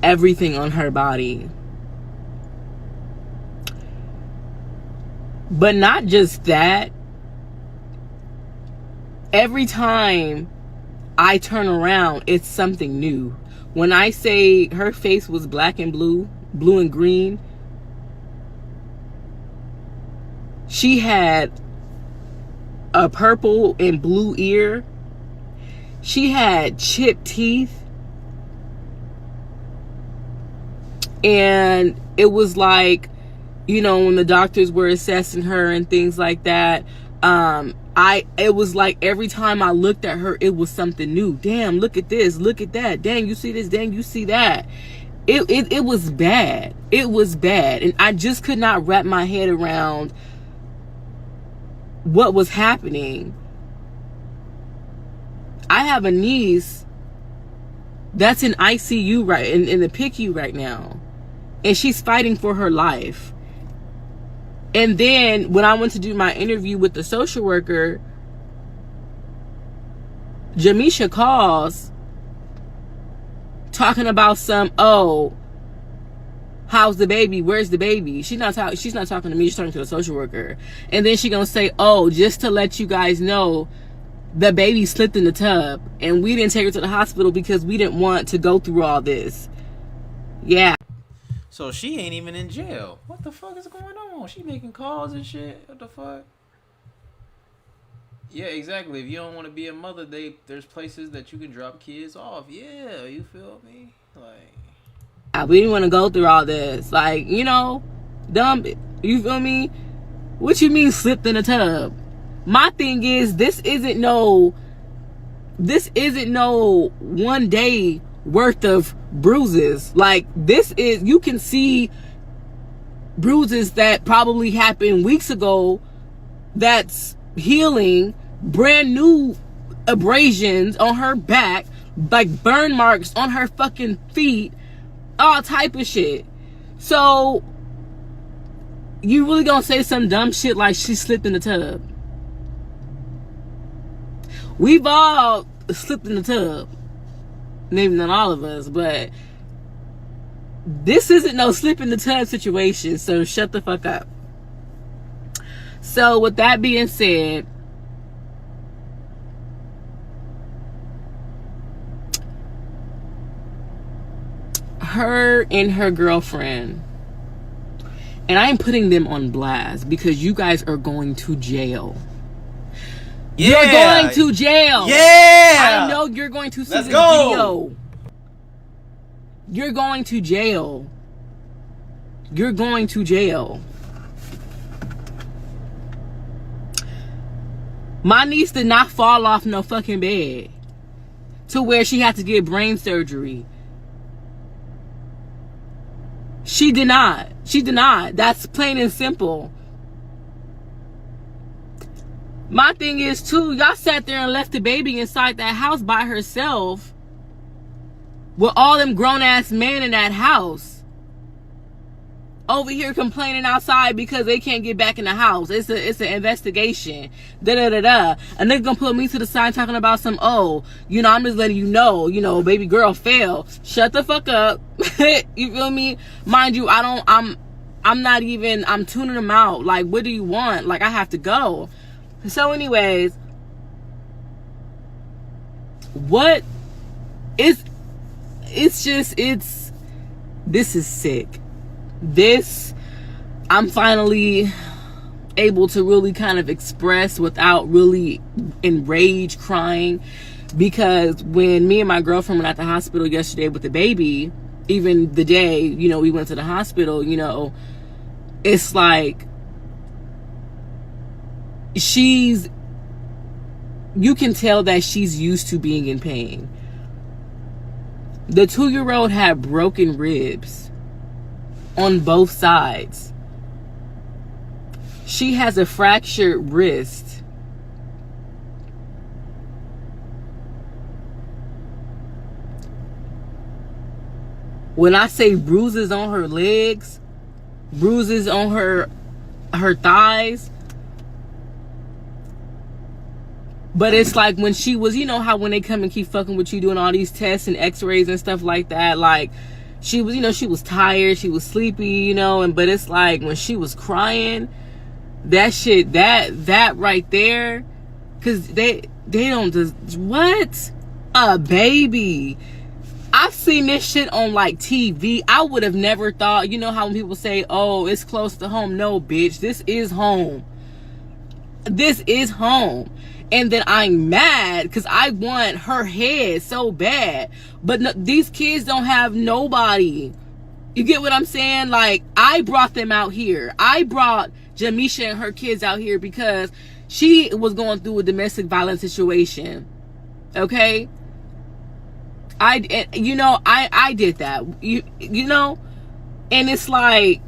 everything on her body. But not just that. Every time I turn around, it's something new. When I say her face was black and blue and green, she had a purple and blue ear. She had chipped teeth. And it was like, you know, when the doctors were assessing her and things like that, it was like every time I looked at her, it was something new. Damn, look at this, look at that. Dang, you see this, dang, you see that. It was bad. It was bad. And I just could not wrap my head around what was happening. I have a niece that's in ICU in the PICU right now. And she's fighting for her life. And then when I went to do my interview with the social worker, Jamisha calls talking about how's the baby? Where's the baby? She's not talking to me, she's talking to the social worker. And then she's gonna say, just to let you guys know, the baby slipped in the tub and we didn't take her to the hospital because we didn't want to go through all this. Yeah. So she ain't even in jail. What the fuck is going on? She making calls and shit. What the fuck? Yeah, exactly. If you don't want to be a mother, there's places that you can drop kids off. Yeah, you feel me? Like, we didn't want to go through all this. Like, you know, dumb. You feel me? What you mean slipped in a tub? My thing is, this isn't no 1 day worth of bruises. Like, this is, you can see bruises that probably happened weeks ago that's healing, brand new abrasions on her back, like burn marks on her fucking feet, all type of shit. So you really gonna say some dumb shit like she slipped in the tub? We've all slipped in the tub. Maybe not all of us, but this isn't no slip in the tub situation, so shut the fuck up. So with that being said, her and her girlfriend, and I'm putting them on blast because you guys are going to jail. Yeah. You're going to jail. Yeah. I know you're going to see this video. You're going to jail. You're going to jail. My niece did not fall off no fucking bed to where she had to get brain surgery. She did not. She did not. That's plain and simple. My thing is, too, y'all sat there and left the baby inside that house by herself with all them grown-ass men in that house. Over here complaining outside because they can't get back in the house. It's an investigation. Da-da-da-da. A nigga gonna put me to the side talking about some, oh, you know, I'm just letting you know, baby girl fell. Shut the fuck up. You feel me? Mind you, I'm tuning them out. Like, what do you want? Like, I have to go. So anyways, this is sick. This, I'm finally able to really kind of express without really enraged crying, because when me and my girlfriend went at the hospital yesterday with the baby, even the day, you know, we went to the hospital, you know, it's like, you can tell that she's used to being in pain. The 2-year-old had broken ribs on both sides. She has a fractured wrist. When I say bruises on her legs, bruises on her thighs, but it's like when she was, you know how when they come and keep fucking with you, doing all these tests and x-rays and stuff like that, like she was, you know, she was tired, she was sleepy, you know, but it's like when she was crying, that shit, that right there, because they don't just, what? A baby. I've seen this shit on like TV. I would have never thought, you know how when people say, oh, it's close to home. No, bitch, this is home. This is home. And then I'm mad because I want her head so bad. But no, these kids don't have nobody. You get what I'm saying? Like, I brought them out here. I brought Jamisha and her kids out here because she was going through a domestic violence situation. Okay? I did that. You know? And it's like,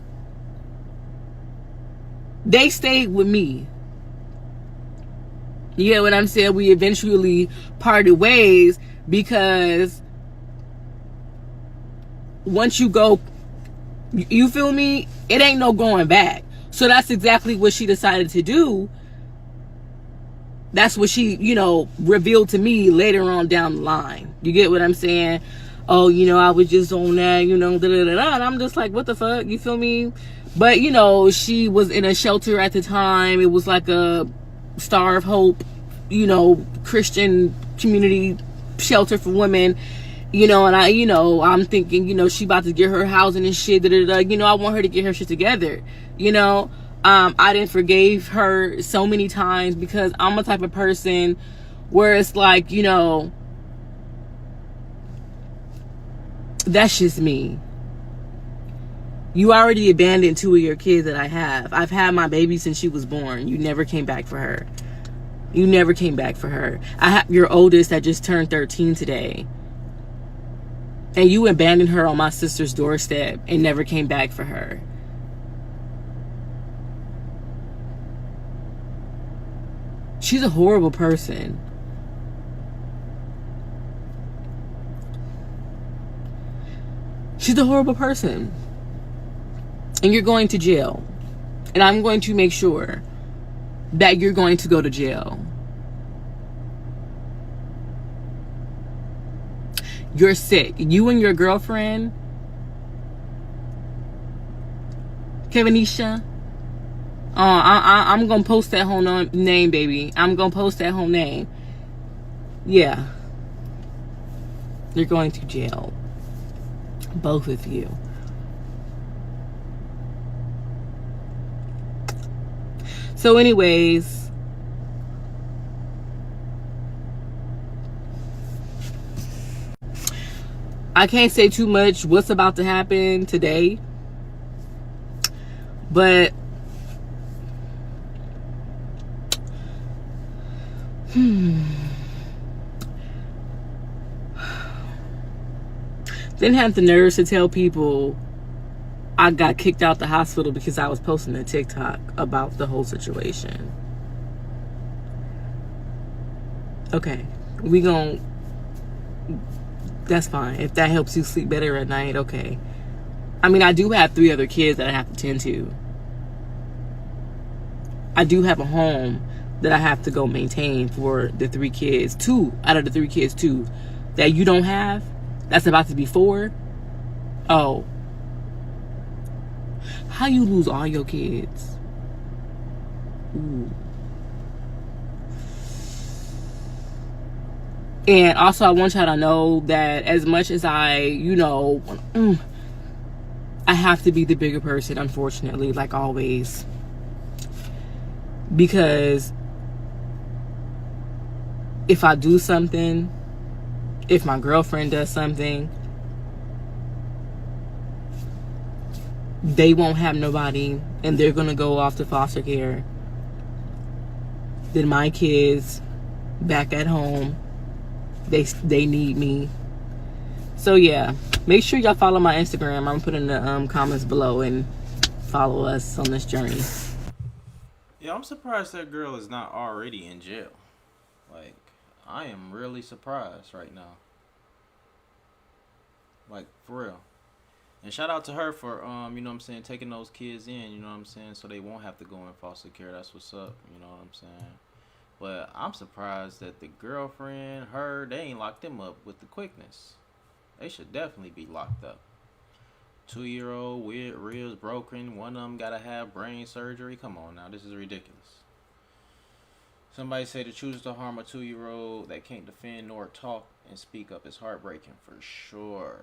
they stayed with me. You get what I'm saying? We eventually parted ways because once you go, you feel me? It ain't no going back. So that's exactly what she decided to do. That's what she, you know, revealed to me later on down the line. You get what I'm saying? Oh, you know, I was just on that, you know, da-da-da-da. And I'm just like, what the fuck? You feel me? But, you know, she was in a shelter at the time. It was like a Star of Hope, you know, Christian community shelter for women, you know, and I'm thinking, you know, she about to get her housing and shit, you know, I want her to get her shit together, you know. I didn't forgave her so many times because I'm a type of person where it's like, you know, that's just me. You already abandoned 2 of your kids that I have. I've had my baby since she was born. You never came back for her. You never came back for her. I have your oldest that just turned 13 today. And you abandoned her on my sister's doorstep and never came back for her. She's a horrible person. She's a horrible person. And you're going to jail. And I'm going to make sure that you're going to go to jail. You're sick. You and your girlfriend, Kevinisha. I'm gonna post that whole name, baby. I'm gonna post that whole name. Yeah. You're going to jail. Both of you. So anyways, I can't say too much what's about to happen today, but didn't have the nerves to tell people I got kicked out the hospital because I was posting a TikTok about the whole situation. Okay, that's fine. If that helps you sleep better at night, okay. I mean, I do have 3 other kids that I have to tend to. I do have a home that I have to go maintain for the 3 kids. 2 out of the 3 kids, 2 that you don't have. That's about to be 4. Oh. How you lose all your kids? Ooh. And also, I want y'all to know that as much as I have to be the bigger person, unfortunately, like always. Because if I do something, if my girlfriend does something, they won't have nobody and they're gonna go off to foster care. Then my kids back at home, they need me. So yeah, make sure y'all follow my Instagram. I'm gonna put in the comments below and follow us on this journey. Yeah, I'm surprised that girl is not already in jail. Like, I am really surprised right now. Like, for real. And shout out to her for, you know what I'm saying, taking those kids in, you know what I'm saying, so they won't have to go in foster care. That's what's up, you know what I'm saying. But I'm surprised that the girlfriend, they ain't locked them up with the quickness. They should definitely be locked up. 2-year-old with ribs broken. One of them got to have brain surgery. Come on now, this is ridiculous. Somebody say to choose to harm a 2-year-old that can't defend nor talk and speak up is heartbreaking for sure.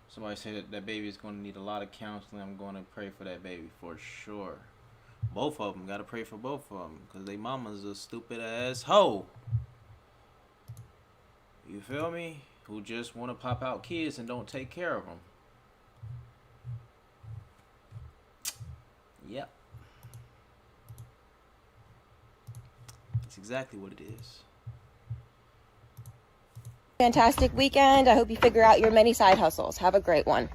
Somebody said that baby is going to need a lot of counseling. I'm going to pray for that baby for sure. Both of them. Got to pray for both of them. Because they mama's a stupid ass hoe. You feel me? Who just want to pop out kids and don't take care of them. Yep. That's exactly what it is. Fantastic weekend. I hope you figure out your many side hustles. Have a great one.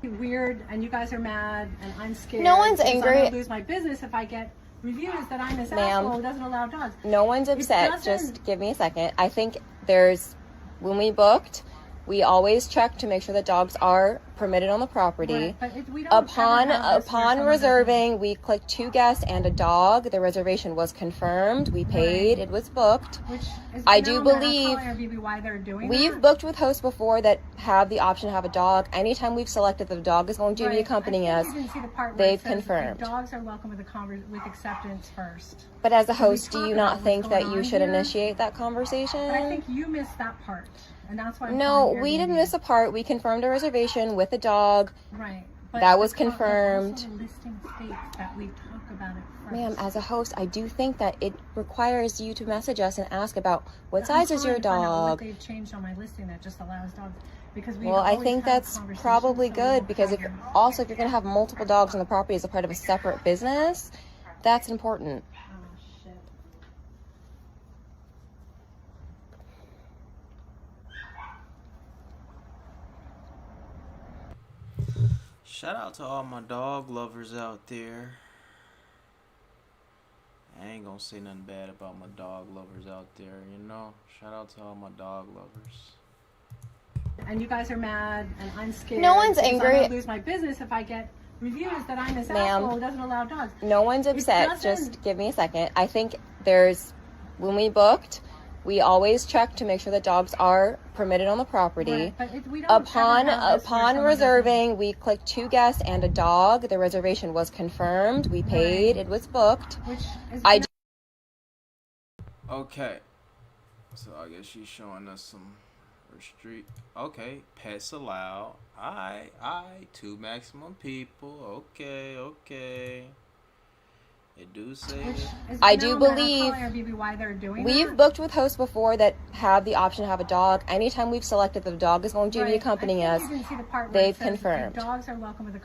Weird, and you guys are mad, and I'm scared. No one's because angry. I'm gonna lose my business if I get reviews that I'm this asshole who doesn't allow dogs. No one's upset. Just give me a second. I think when we booked, we always check to make sure that dogs are permitted on the property. Right, but we don't Upon reserving, we clicked 2 guests and a dog. The reservation was confirmed. We paid. It was booked. Which is I do normal. believe I'll tell Airbnb why they're doing we've that. booked with hosts before that have the option to have a dog. Anytime we've selected that the dog is going to be accompanying us, I didn't see the part where they've it says confirmed. Dogs are welcome with acceptance first. But as a host, talk do you about not what's think that going you on should here. initiate that conversation? But I think you missed that part, and that's why. I'm No, calling we didn't Airbnb. miss a part. We confirmed a reservation with a dog. Right. But That was the co- confirmed. Also the listing states that we talk about it first. Ma'am, as a host, I do think that it requires you to message us and ask about what I'm size is your trying to find out what dog. they've changed on my listing that just allows dogs, because we Well, I always think have that's conversations, probably so we good will because if figure- you're going to have multiple dogs on the property as a part of a separate business, that's important. Oh, shit. Shout out to all my dog lovers out there. I ain't gonna say nothing bad about my dog lovers out there, you know? Shout out to all my dog lovers. And you guys are mad, and I'm scared. No one's because angry. I'm gonna lose my business if I get reviews that I'm this Ma'am. asshole who doesn't allow dogs. No one's upset. doesn't- Just give me a second. I think when we booked, we always check to make sure that dogs are permitted on the property. Right, but we don't ever Upon have this where someone reserving, we clicked 2 guests and a dog. The reservation was confirmed. We paid. It was booked. doesn't- Which is I Okay. So I guess she's showing us some restrict. Okay, pets allowed. Alright. 2 maximum people. Okay. It do say which that. is I do known that believe Airbnb why they're doing We've that. booked with hosts before that have the option to have a dog. Anytime we've selected that the dog is going to be Right. accompanying I us, think you didn't see the part where they've it says confirmed. the dogs are welcome with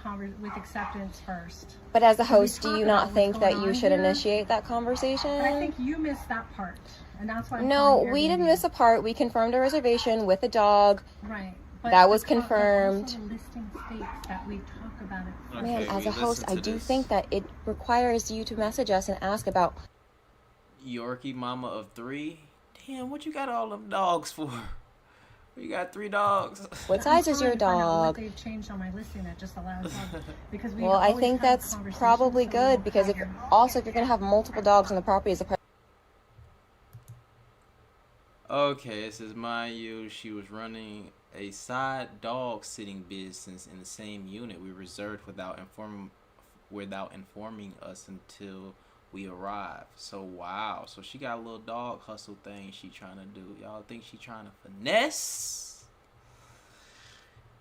acceptance first. but as a we host, do talk you about not what's think that going you on should here. initiate that But I conversation? think you missed that part, and that's why. I'm No, calling we didn't Airbnb. miss a part. We confirmed a reservation with a dog. Right. That was the confirmed. Also the listing states that we talk about it. Okay, Man, as we a host, listen I to do this. think that it requires you to message us and ask about. Yorkie mama of 3. Damn, what you got all them dogs for? You got 3 dogs. What size I'm is your trying to find out what dog? they've changed on my listing that just allows dogs because we Well, I always think have that's conversations, probably so we good don't because if hire. you're going to have multiple dogs on the property as a Okay, it says, mind you, she was running a side dog sitting business in the same unit. We reserved without informing us until we arrived. So wow, so she got a little dog hustle thing she trying to do. Y'all think she trying to finesse?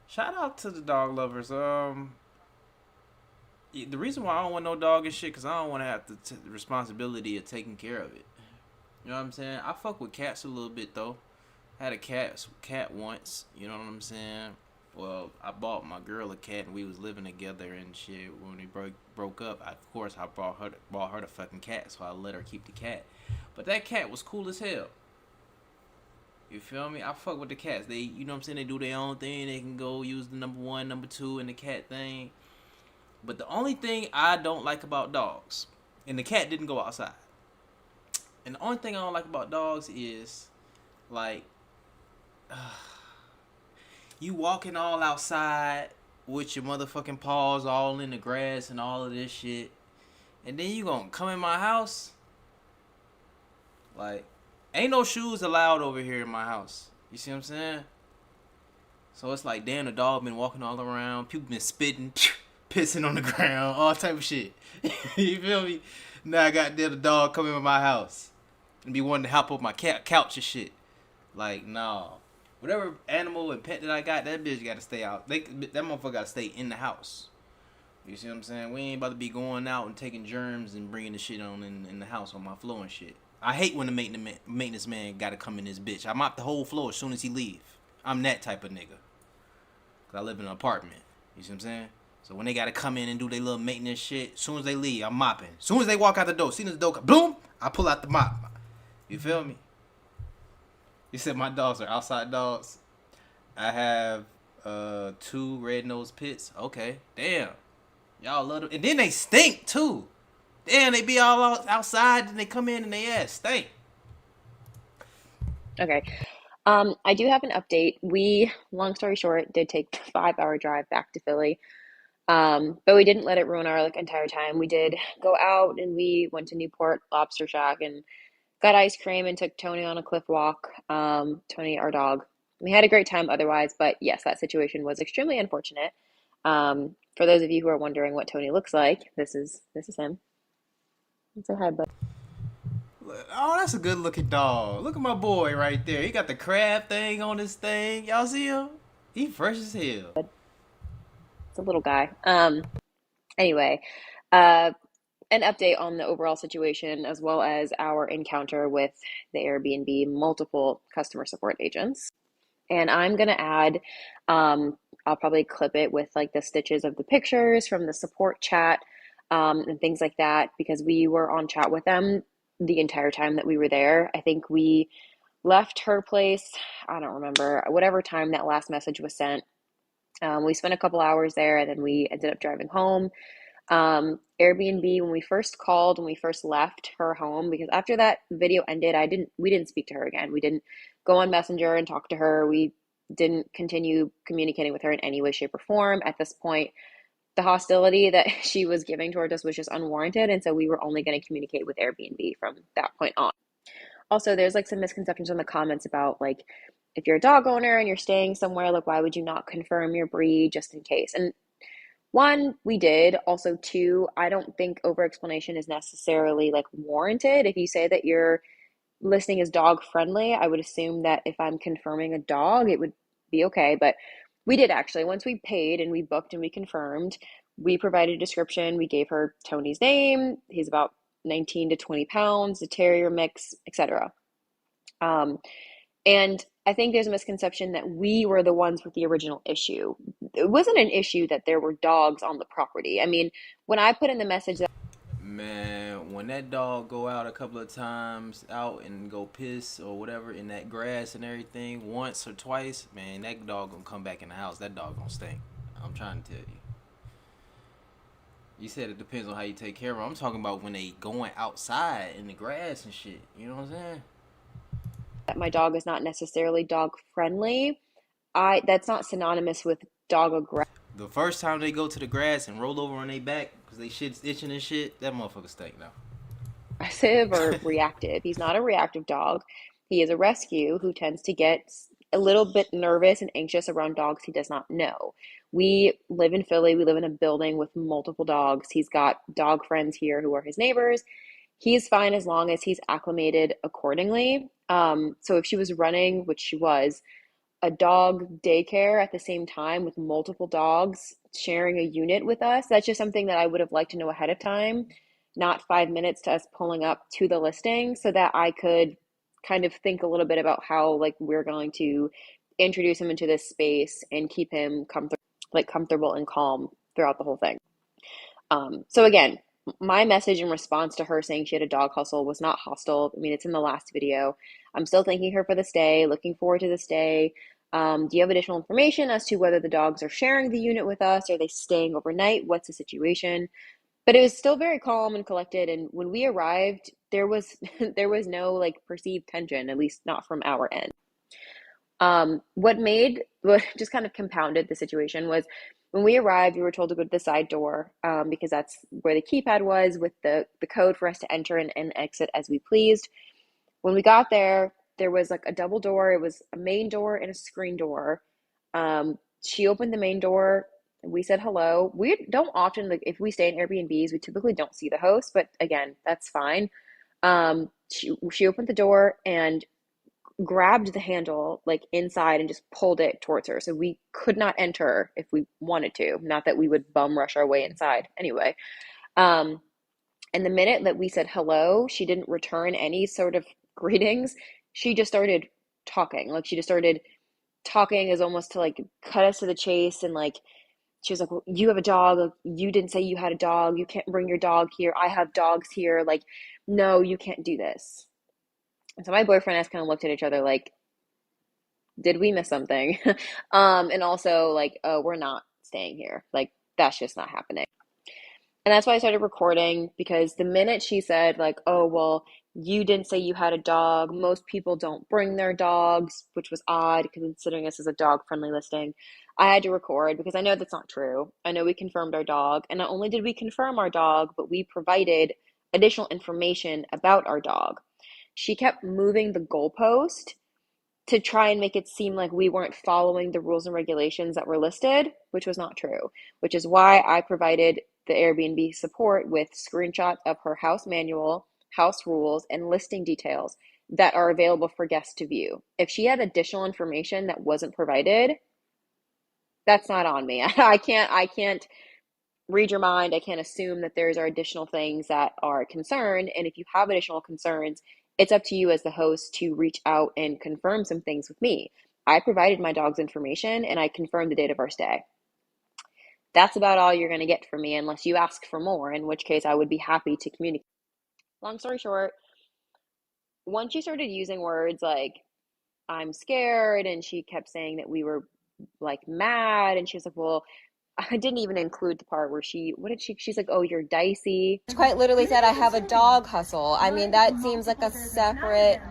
Shout out to the dog lovers. The reason why I don't want no dog and shit, cause I don't want to have the responsibility of taking care of it. You know what I'm saying? I fuck with cats a little bit though. Had a cat once. You know what I'm saying? Well, I bought my girl a cat and we was living together and shit. When we broke up, I bought her the fucking cat, so I let her keep the cat. But that cat was cool as hell. You feel me? I fuck with the cats. They, you know what I'm saying? They do their own thing. They can go use the number 1, number 2 in the cat thing. But the only thing I don't like about dogs, and the cat didn't go outside. And the only thing I don't like about dogs is, like, you walking all outside with your motherfucking paws all in the grass and all of this shit, and then you gonna come in my house? Like, ain't no shoes allowed over here in my house. You see what I'm saying? So it's like, damn, the dog been walking all around. People been spitting, pissing on the ground, all type of shit. You feel me? Now I got the dog coming in my house and be wanting to hop up my couch and shit. Like, nah. Whatever animal and pet that I got, that bitch gotta stay out. That motherfucker gotta stay in the house. You see what I'm saying? We ain't about to be going out and taking germs and bringing the shit on in the house on my floor and shit. I hate when the maintenance man gotta come in this bitch. I mop the whole floor as soon as he leave. I'm that type of nigga. Cause I live in an apartment. You see what I'm saying? So when they gotta come in and do their little maintenance shit, as soon as they leave, I'm mopping. As soon as they walk out the door, the door, boom, I pull out the mop. You feel me? You said my dogs are outside dogs. I have 2 red-nosed pits. Okay, damn. Y'all love them. And then they stink too. Damn, they be all outside and they come in and they ass stink. Okay. I do have an update. We, long story short, did take a 5-hour drive back to Philly. But we didn't let it ruin our entire time. We did go out and we went to Newport Lobster Shack and got ice cream and took Tony on a cliff walk. Tony, our dog. We had a great time otherwise, but yes, that situation was extremely unfortunate. For those of you who are wondering what Tony looks like, this is him. Say hi, bud. Oh, that's a good looking dog. Look at my boy right there. He got the crab thing on his thing. Y'all see him? He fresh as hell. It's a little guy. Anyway, an update on the overall situation as well as our encounter with the Airbnb multiple customer support agents. And I'm gonna add, I'll probably clip it with like the stitches of the pictures from the support chat, and things like that, because we were on chat with them the entire time that we were there. I think we left her place, I don't remember, whatever time that last message was sent. We spent a couple hours there and then we ended up driving home. Airbnb, when we first called, when we first left her home, because after that video ended, we didn't speak to her again. We didn't go on Messenger and talk to her. We didn't continue communicating with her in any way, shape, or form. At this point, the hostility that she was giving towards us was just unwarranted. And so we were only going to communicate with Airbnb from that point on. Also, there's like some misconceptions in the comments about like, if you're a dog owner and you're staying somewhere, like, why would you not confirm your breed just in case? And one, we did. Also, two, I don't think over explanation is necessarily like warranted. If you say that your listing is dog friendly, I would assume that if I'm confirming a dog, it would be okay. But we did actually. Once we paid and we booked and we confirmed, we provided a description. We gave her Tony's name. He's about 19 to 20 pounds, a terrier mix, etc. And I think there's a misconception that we were the ones with the original issue. It wasn't an issue that there were dogs on the property. I mean, when I put in the message that, Man, when that dog go out a couple of times out and go piss or whatever in that grass and everything once or twice, man, that dog gonna come back in the house. That dog gonna stink. I'm trying to tell you. You said it depends on how you take care of them. I'm talking about when they going outside in the grass and shit. You know what I'm saying? my dog is not necessarily dog friendly, that's not synonymous with dog aggression. The first time they go to the grass and roll over on their back because they shit's itching and shit, that motherfucker stink now. Aggressive or reactive. He's not a reactive dog. He is a rescue who tends to get a little bit nervous and anxious around dogs he does not know. We live in Philly. We live in a building with multiple dogs. He's got dog friends here who are his neighbors. He's fine as long as he's acclimated accordingly. So if she was running, which she was, a dog daycare at the same time with multiple dogs sharing a unit with us, that's just something that I would have liked to know ahead of time, not 5 minutes to us pulling up to the listing, so that I could kind of think a little bit about how like we're going to introduce him into this space and keep him comfortable and calm throughout the whole thing. So again, my message in response to her saying she had a dog hustle was not hostile. I mean, it's in the last video. I'm still thanking her for the stay, looking forward to the stay. Do you have additional information as to whether the dogs are sharing the unit with us? Are they staying overnight? What's the situation? But it was still very calm and collected. And when we arrived, there was there was no like perceived tension, at least not from our end. What just kind of compounded the situation was when we arrived, we were told to go to the side door because that's where the keypad was with the code for us to enter and exit as we pleased. When we got there, there was like a double door. It was a main door and a screen door. She opened the main door. We said hello. We don't often, like if we stay in Airbnbs, we typically don't see the host, but again, that's fine. She opened the door and grabbed the handle like inside and just pulled it towards her. So we could not enter if we wanted to. Not that we would bum rush our way inside anyway. And the minute that we said hello, she didn't return any sort of greetings. She just started talking. Like she just started talking as almost to like cut us to the chase. And like she was like, well, you have a dog. Like, you didn't say you had a dog. You can't bring your dog here. I have dogs here. Like, no, you can't do this. And so my boyfriend and I kind of looked at each other like, did we miss something? And also like, oh, we're not staying here. Like, that's just not happening. And that's why I started recording, because the minute she said like, oh, well, you didn't say you had a dog. Most people don't bring their dogs, which was odd considering this is a dog friendly listing. I had to record because I know that's not true. I know we confirmed our dog, and not only did we confirm our dog, but we provided additional information about our dog. She kept moving the goalpost to try and make it seem like we weren't following the rules and regulations that were listed, which was not true, which is why I provided the Airbnb support with screenshots of her house manual, house rules, and listing details that are available for guests to view. If she had additional information that wasn't provided, that's not on me. I can't read your mind. I can't assume that there are additional things that are a concern. And if you have additional concerns, it's up to you as the host to reach out and confirm some things with me. I provided my dog's information and I confirmed the date of our stay. That's about all you're going to get from me unless you ask for more, in which case I would be happy to communicate. Long story short, once she started using words like I'm scared, and she kept saying that we were like mad, and she was like, well, I didn't even include the part where she's like, oh, you're dicey. She quite literally said, I have a dog hustle. I mean, that seems like a separate,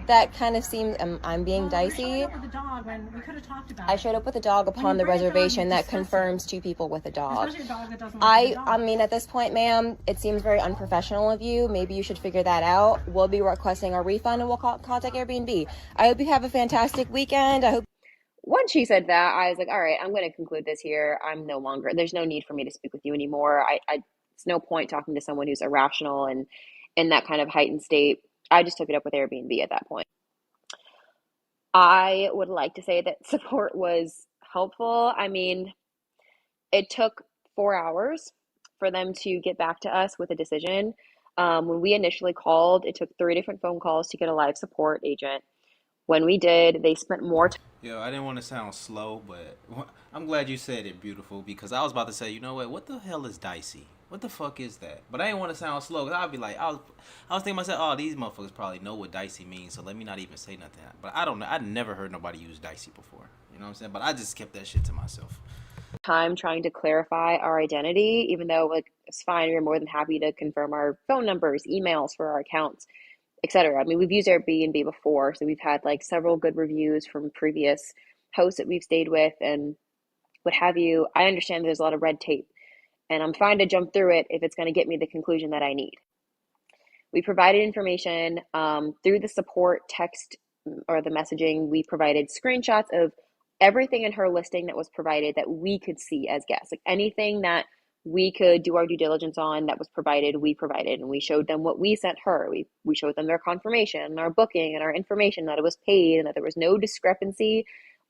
that kind of seems, I'm being dicey. I showed up with a dog upon the reservation. That confirms 2 people with a dog. I mean, at this point, ma'am, it seems very unprofessional of you. Maybe you should figure that out. We'll be requesting a refund and we'll contact Airbnb. I hope you have a fantastic weekend. I hope. Once she said that, I was like, all right, I'm going to conclude this here. There's no need for me to speak with you anymore. It's no point talking to someone who's irrational and in that kind of heightened state. I just took it up with Airbnb at that point. I would like to say that support was helpful. I mean, it took 4 hours for them to get back to us with a decision. When we initially called, it took 3 different phone calls to get a live support agent. When we did, they spent more time. Yo, I didn't want to sound slow, but I'm glad you said it, beautiful, because I was about to say, you know what the hell is dicey? What the fuck is that? But I didn't want to sound slow, because I'd be like, I was thinking to myself, oh, these motherfuckers probably know what dicey means, so let me not even say nothing. But I don't know. I'd never heard nobody use dicey before. You know what I'm saying? But I just kept that shit to myself. Time trying to clarify our identity, even though like it's fine. We're more than happy to confirm our phone numbers, emails for our accounts, etc. I mean, we've used Airbnb before, so we've had like several good reviews from previous hosts that we've stayed with and what have you. I understand there's a lot of red tape, and I'm fine to jump through it if it's going to get me the conclusion that I need. We provided information through the support text or the messaging. We provided screenshots of everything in her listing that was provided that we could see as guests. Like anything that we could do our due diligence on that was provided, we provided, and we showed them what we sent her. We showed them their confirmation and our booking and our information that it was paid and that there was no discrepancy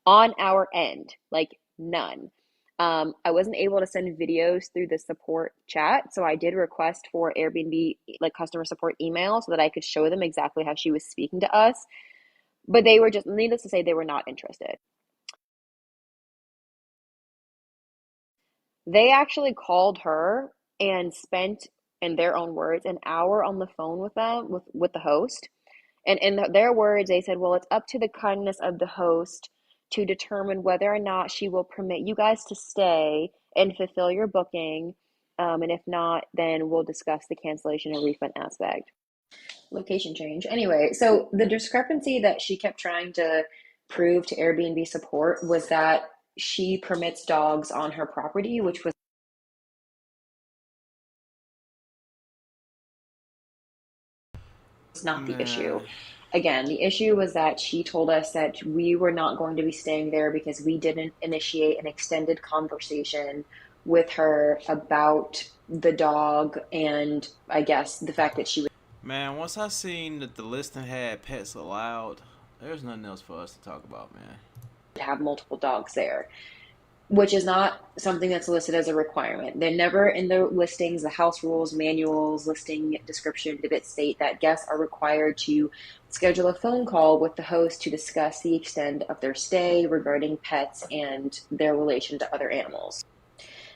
on our end, like none. I wasn't able to send videos through the support chat, so I did request for Airbnb like customer support email so that I could show them exactly how she was speaking to us. But they were just, needless to say, they were not interested. They actually called her and spent, in their own words, an hour on the phone with them, with the host. And in their words, they said, well, it's up to the kindness of the host to determine whether or not she will permit you guys to stay and fulfill your booking. And if not, then we'll discuss the cancellation and refund aspect. Location change. Anyway, so the discrepancy that she kept trying to prove to Airbnb support was that she permits dogs on her property, which was not the issue. Again, the issue was that she told us that we were not going to be staying there because we didn't initiate an extended conversation with her about the dog and I guess the fact that she was. Man, once I seen that the listing had pets allowed, there's nothing else for us to talk about, man. Have multiple dogs there, which is not something that's listed as a requirement. They're never in the listings, the house rules, manuals, listing description, did it state that guests are required to schedule a phone call with the host to discuss the extent of their stay regarding pets and their relation to other animals.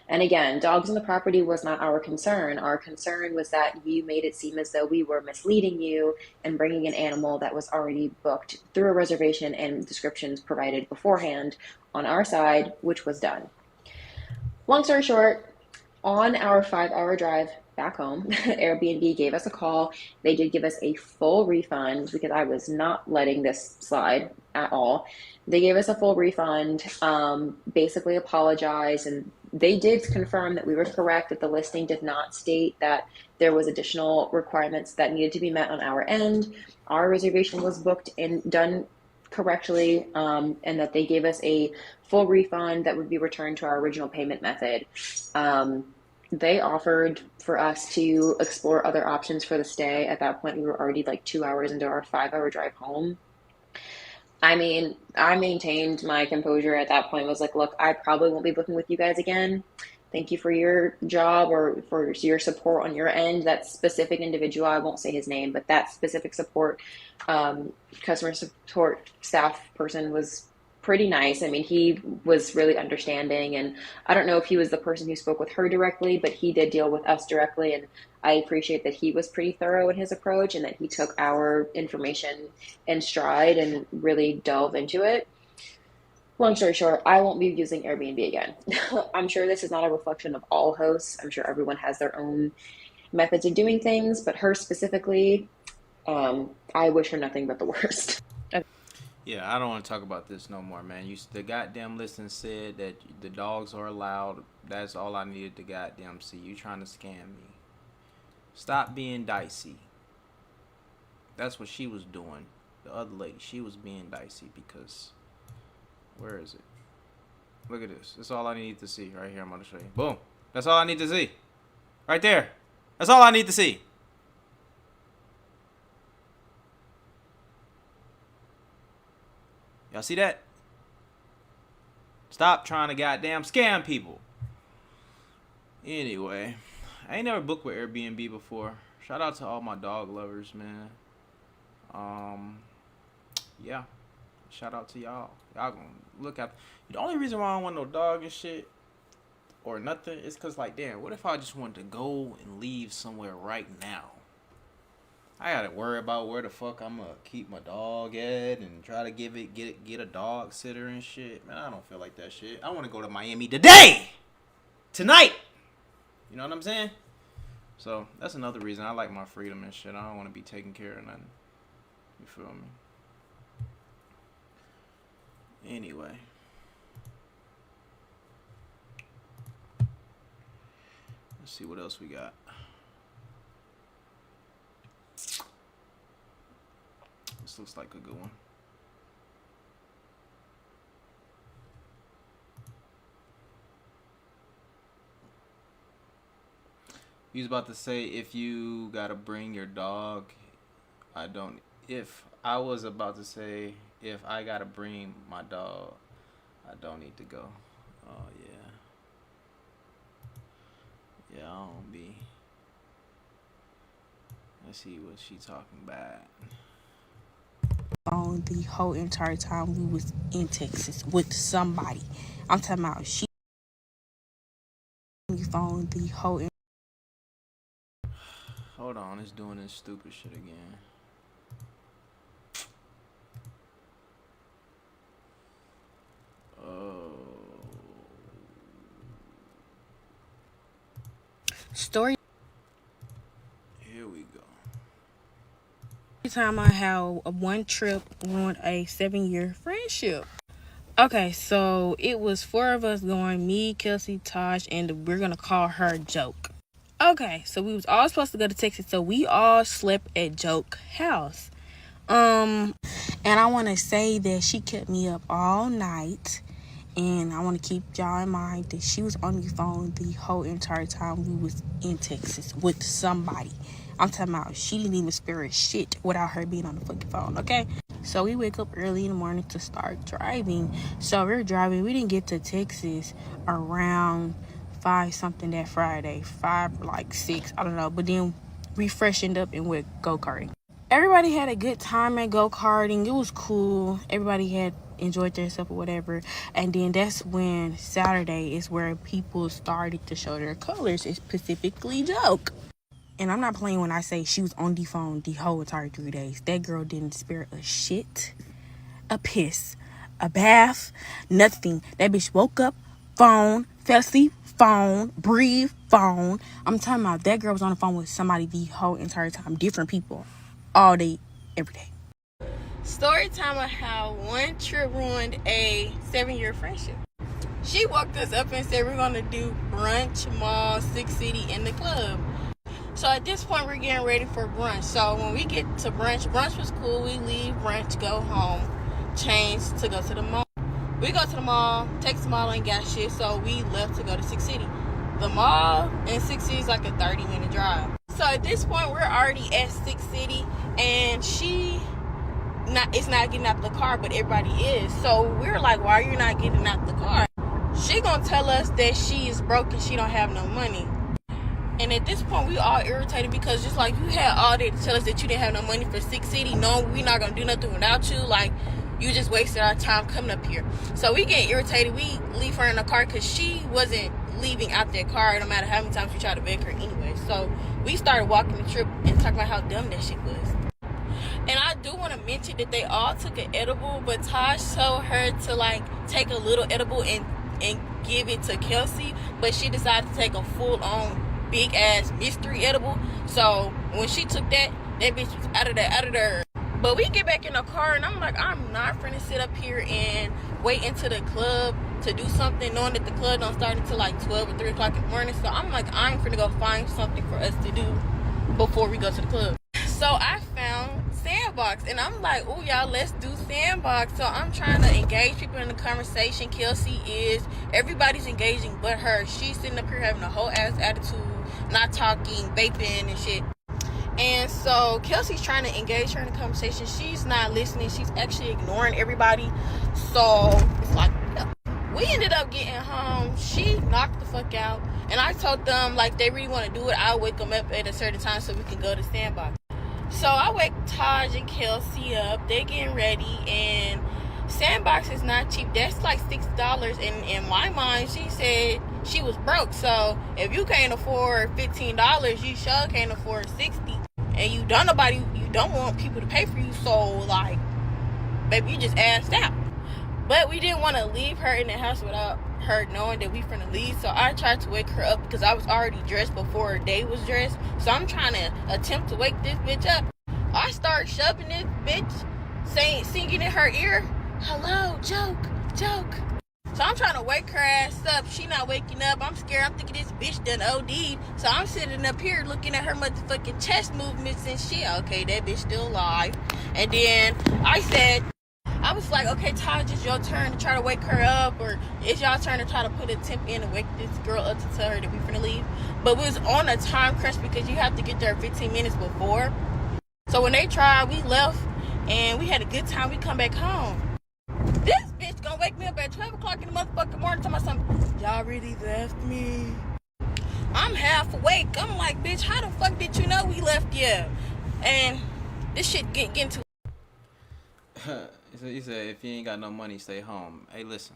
And again, dogs on the property was not our concern. Our concern was that you made it seem as though we were misleading you and bringing an animal that was already booked through a reservation and descriptions provided beforehand on our side, which was done. Long story short, on our 5-hour drive back home, Airbnb gave us a call. They did give us a full refund because I was not letting this slide at all. They gave us a full refund, basically apologized, and they did confirm that we were correct, that the listing did not state that there was additional requirements that needed to be met on our end. Our reservation was booked and done correctly, and that they gave us a full refund that would be returned to our original payment method. They offered for us to explore other options for the stay. At that point, we were already like 2 hours into our 5-hour drive home. I mean, I maintained my composure at that point. I was like, look, I probably won't be booking with you guys again. Thank you for your job or for your support on your end. That specific individual, I won't say his name, but that specific support, customer support staff person was pretty nice. I mean, he was really understanding, and I don't know if he was the person who spoke with her directly, but he did deal with us directly, and I appreciate that he was pretty thorough in his approach and that he took our information in stride and really delved into it. Long story short, I won't be using Airbnb again. I'm sure this is not a reflection of all hosts. I'm sure everyone has their own methods of doing things, but her specifically, I wish her nothing but the worst. Yeah, I don't want to talk about this no more, man. The goddamn listing said that the dogs are allowed. That's all I needed to goddamn see. You trying to scam me. Stop being dicey. That's what she was doing. The other lady, she was being dicey because... Where is it? Look at this. That's all I need to see. Right here, I'm going to show you. Boom. That's all I need to see. Right there. That's all I need to see. Y'all see that? Stop trying to goddamn scam people. Anyway, I ain't never booked with Airbnb before. Shout out to all my dog lovers, man. Yeah. Shout out to y'all. Y'all gonna look at. The only reason why I don't want no dog and shit or nothing is because, like, damn, what if I just wanted to go and leave somewhere right now? I gotta worry about where the fuck I'm gonna keep my dog at and try to get a dog sitter and shit. Man, I don't feel like that shit. I want to go to Miami today, tonight. You know what I'm saying? So that's another reason I like my freedom and shit. I don't want to be taking care of nothing. You feel me? Anyway. Let's see what else we got. This looks like a good one. He was about to say, if you gotta bring your dog, if I gotta bring my dog, I don't need to go. Oh, yeah. Yeah, I don't be. Let's see what she talking about. On the whole entire time we was in Texas with somebody. I'm talking about she phone the whole. Hold on, it's doing this stupid shit again. Oh. Story Here we go. time I had one trip ruined a 7-year friendship. Okay, so it was 4 of us going, me, Kelsey, Tosh, and we're gonna call her Joke. Okay, so we was all supposed to go to Texas, so we all slept at Joke house. And I want to say that she kept me up all night, and I want to keep y'all in mind that she was on the phone the whole entire time we was in Texas with somebody. I'm talking about she didn't even spare a shit without her being on the fucking phone, okay? So we wake up early in the morning to start driving. So we're driving. We didn't get to Texas around 5 something that Friday. 5, like 6, I don't know. But then we freshened up and went go-karting. Everybody had a good time at go-karting. It was cool. Everybody had enjoyed themselves or whatever. And then that's when Saturday is where people started to show their colors. It's specifically Joke. And I'm not playing when I say she was on the phone the whole entire 3 days. That girl didn't spare a shit, a piss, a bath, nothing. That bitch woke up, phone, fell asleep, phone, breathe, phone. I'm talking about that girl was on the phone with somebody the whole entire time. Different people. All day, every day. Story time of how one trip ruined a 7-year friendship. She woke us up and said we're going to do brunch, mall, Six City, and the club. So at this point, we're getting ready for brunch. So when we get to brunch was cool. We leave brunch, go home, change to go to the mall. We go to the mall, Texas Mall ain't got shit, so we left to go to Six City. The mall in Six City is like a 30-minute drive. So at this point, we're already at Six City, and it's not getting out the car, but everybody is. So we're like, why are you not getting out the car? She gonna tell us that she is broke and she don't have no money. And at this point, we all irritated because just like you had all day to tell us that you didn't have no money for Six City. No, we're not going to do nothing without you. Like, you just wasted our time coming up here. So we get irritated. We leave her in the car because she wasn't leaving out that car no matter how many times we tried to beg her anyway. So we started walking the trip and talking about how dumb that shit was. And I do want to mention that they all took an edible, but Taj told her to like take a little edible and give it to Kelsey, but she decided to take a full-on big-ass mystery edible. So when she took that bitch was out of there. But we get back in the car, and I'm like, I'm not finna sit up here and wait into the club to do something, knowing that the club don't start until like 12 or 3 o'clock in the morning. So I'm like, I'm finna go find something for us to do before we go to the club. So I found Sandbox, and I'm like, oh y'all, let's do Sandbox. So I'm trying to engage people in the conversation. Kelsey is, everybody's engaging but her. She's sitting up here having a whole ass attitude, not talking, vaping and shit. And so Kelsey's trying to engage her in the conversation. She's not listening. She's actually ignoring everybody. So it's like, we ended up getting home. She knocked the fuck out, and I told them like they really want to do it, I'll wake them up at a certain time so we can go to Sandbox. So I wake Taj and Kelsey up. They getting ready, and Sandbox is not cheap. That's like $6. And in my mind, she said she was broke. So if you can't afford $15, you sure can't afford $60. And you don't want people to pay for you. So like, baby, you just asked out. But we didn't want to leave her in the house without her knowing that we finna leave. So I tried to wake her up because I was already dressed before her day was dressed. So I'm trying to attempt to wake this bitch up. I start shoving this bitch, singing in her ear, hello, joke. So I'm trying to wake her ass up. She not waking up. I'm scared. I'm thinking this bitch done OD'd. So I'm sitting up here looking at her motherfucking chest movements and shit. Okay, that bitch still alive. And then I was like, okay, Taj, it's your turn to try to wake her up, or it's y'all turn to try to put a temp in and wake this girl up to tell her that we finna leave. But we was on a time crunch because you have to get there 15 minutes before. So when they tried, we left, and we had a good time. We come back home. This bitch gonna wake me up at 12 o'clock in the motherfucking morning talking about something. Y'all really left me. I'm half awake. I'm like, bitch, how the fuck did you know we left you? And this shit getting too. He said, if you ain't got no money, stay home. Hey, listen.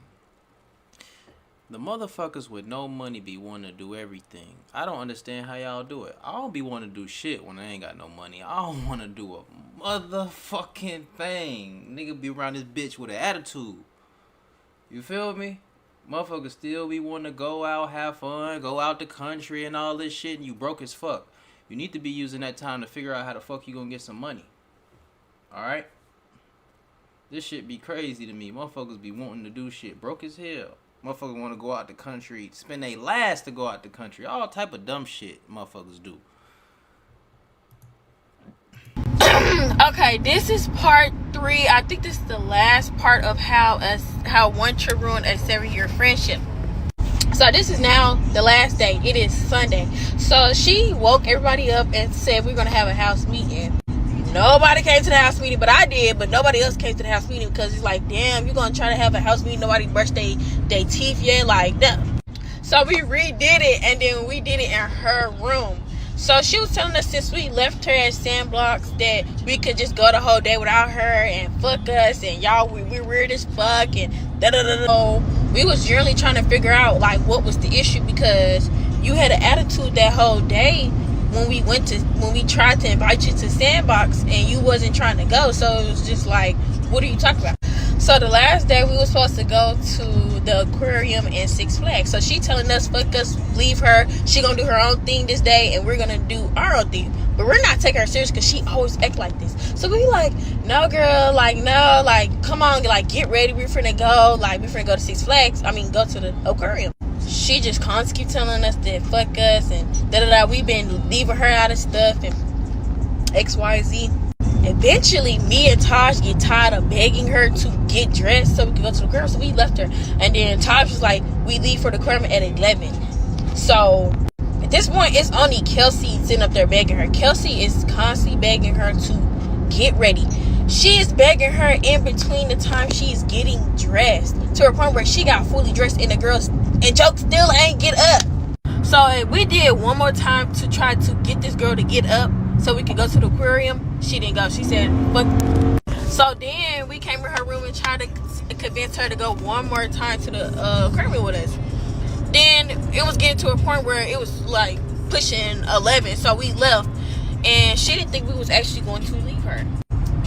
The motherfuckers with no money be wanting to do everything. I don't understand how y'all do it. I don't be wanting to do shit when I ain't got no money. I don't want to do a motherfucking thing. Nigga be around this bitch with an attitude. You feel me? Motherfuckers still be wanting to go out, have fun, go out the country and all this shit, and you broke as fuck. You need to be using that time to figure out how the fuck you gonna get some money. Alright? This shit be crazy to me. Motherfuckers be wanting to do shit broke as hell. Motherfuckers want to go out the country, spend their last to go out the country. All type of dumb shit motherfuckers do. Okay, this is part 3. I think this is the last part of how one trip ruined a 7-year friendship. So this is now the last day. It is Sunday. So she woke everybody up and said we're going to have a house meeting. Nobody came to the house meeting, but I did. But nobody else came to the house meeting because it's like, damn, you're going to try to have a house meeting. Nobody brushed their teeth yet. Like, no. So we redid it, and then we did it in her room. So she was telling us since we left her at Sandbox that we could just go the whole day without her and fuck us. And y'all, we weird as fuck and da-da-da-da. So we was generally trying to figure out, like, what was the issue because you had an attitude that whole day when we tried to invite you to Sandbox and you wasn't trying to go. So it was just like, what are you talking about? So the last day we were supposed to go to the aquarium and Six Flags. So she telling us, fuck us, leave her. She gonna do her own thing this day and we're gonna do our own thing. But we're not taking her serious because she always act like this. So we like, no girl, like no, like come on, like get ready, we're finna go. Like we finna go to Six Flags. Go to the aquarium. She just constantly keep telling us that fuck us and da-da-da. We've been leaving her out of stuff and XYZ. Eventually, me and Taj get tired of begging her to get dressed so we can go to the aquarium. So we left her. And then Taj was like, we leave for the aquarium at 11. So at this point, it's only Kelsey sitting up there begging her. Kelsey is constantly begging her to get ready. She is begging her in between the time she's getting dressed to a point where she got fully dressed and the girls and Joke still ain't get up. So we did one more time to try to get this girl to get up so we could go to the aquarium. She didn't go. She said, fuck. So then we came to her room and tried to convince her to go one more time to the aquarium with us. Then it was getting to a point where it was like pushing 11. So we left and she didn't think we was actually going to leave her.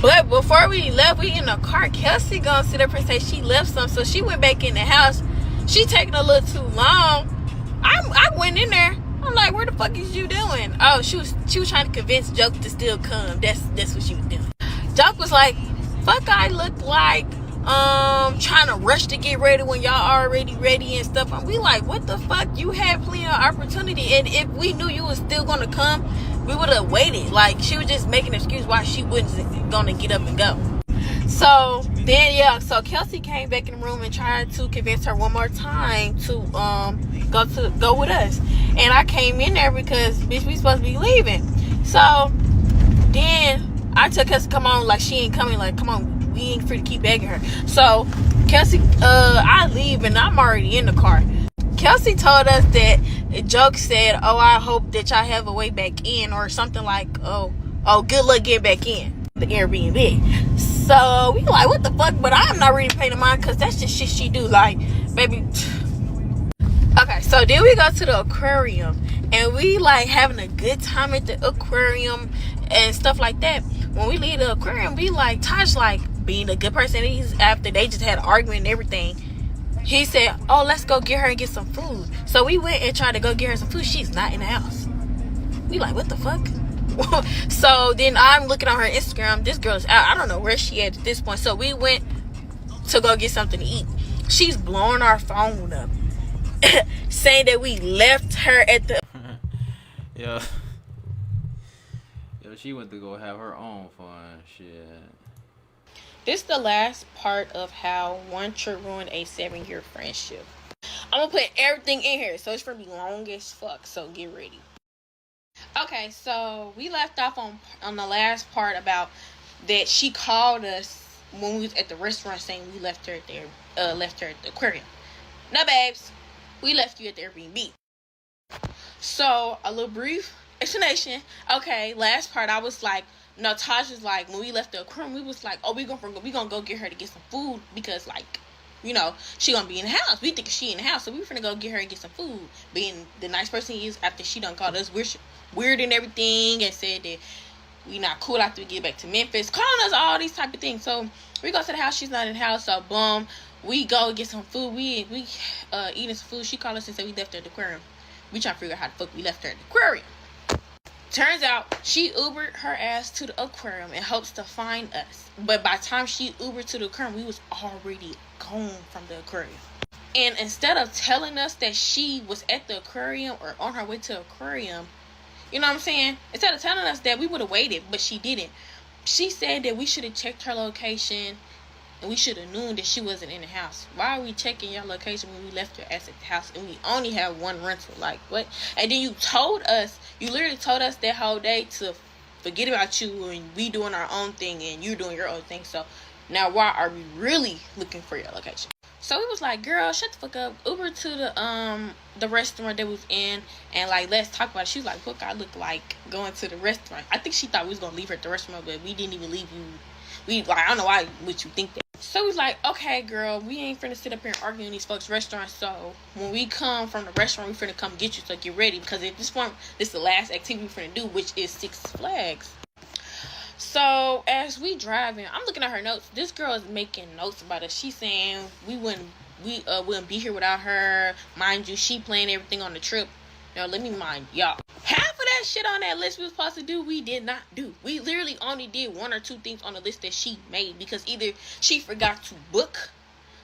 But before we left, we in the car. Kelsey gonna sit up and say she left some, so she went back in the house. She taking a little too long. I went in there. I'm like, where the fuck is you doing? Oh, she was trying to convince Joke to still come. That's what she was doing. Joke was like, fuck, I look like trying to rush to get ready when y'all already ready and stuff. And we like, what the fuck? You had plenty of opportunity, and if we knew you was still gonna come, we would have waited. Like, she was just making an excuse why she wasn't gonna get up and go. So then, so Kelsey came back in the room and tried to convince her one more time to go with us. And I came in there because, bitch, we supposed to be leaving. So then I told Kelsey, come on, like, she ain't coming. Like, come on, we ain't free to keep begging her. So Kelsey, I leave and I'm already in the car. Kelsey told us that Joke said, oh, I hope that y'all have a way back in, or something like, oh, good luck getting back in the Airbnb. So we like, what the fuck? But I'm not really paying mind because that's just shit she do. Like, baby. Okay, so then we go to the aquarium and we like having a good time at the aquarium and stuff like that. When we leave the aquarium, we like, Tosh like being a good person. He's after they just had an argument and everything. He said, oh, let's go get her and get some food. So we went and tried to go get her some food. She's not in the house. We like, what the fuck? So then I'm looking on her Instagram. This girl's out. I don't know where she at this point. So we went to go get something to eat. She's blowing our phone up. Saying that we left her at the... Yo, she went to go have her own fun. Shit. This is the last part of how one trip ruined a 7-year friendship. I'm gonna put everything in here, so it's gonna be long as fuck, so get ready. Okay, so we left off on the last part about that she called us when we was at the restaurant saying we left her at the aquarium. No, babes, we left you at the Airbnb. So a little brief explanation. Okay, last part I was like, no, Taj was like, when we left the aquarium, we was like, oh, we gonna go get her to get some food because, like, you know, she gonna be in the house. We think she in the house, so we finna go get her and get some food. Being the nice person he is, after she done called us weird and everything, and said that we not cool after we get back to Memphis, calling us all these type of things. So we go to the house. She's not in the house, so boom, we go get some food. We eating some food. She called us and said we left her at the aquarium. We trying to figure out how the fuck we left her at the aquarium. Turns out she Ubered her ass to the aquarium in hopes to find us. But by the time she Ubered to the aquarium, we was already gone from the aquarium. And instead of telling us that she was at the aquarium or on her way to the aquarium, you know what I'm saying? Instead of telling us that, we would have waited, but she didn't. She said that we should have checked her location and we should have known that she wasn't in the house. Why are we checking your location when we left your ass at the house and we only have one rental? Like, what? And then you literally told us that whole day to forget about you and we doing our own thing and you doing your own thing. So now why are we really looking for your location? So it was like, girl, shut the fuck up. Uber to the restaurant that was in and like, let's talk about it. She was like, look, I look like going to the restaurant. I think she thought we was gonna leave her at the restaurant, but we didn't even leave you. We like, I don't know why would you think that. So he's like, okay, girl, we ain't finna sit up here and argue in these folks' restaurants. So when we come from the restaurant, we finna come get you. So get ready, because at this point, this is the last activity we finna do, which is Six Flags. So as we driving, I'm looking at her notes. This girl is making notes about us. She's saying we wouldn't be here without her. Mind you, she planned everything on the trip. Now let me mind y'all. Half of that shit on that list we was supposed to do, we did not do. We literally only did 1 or 2 things on the list that she made because either she forgot to book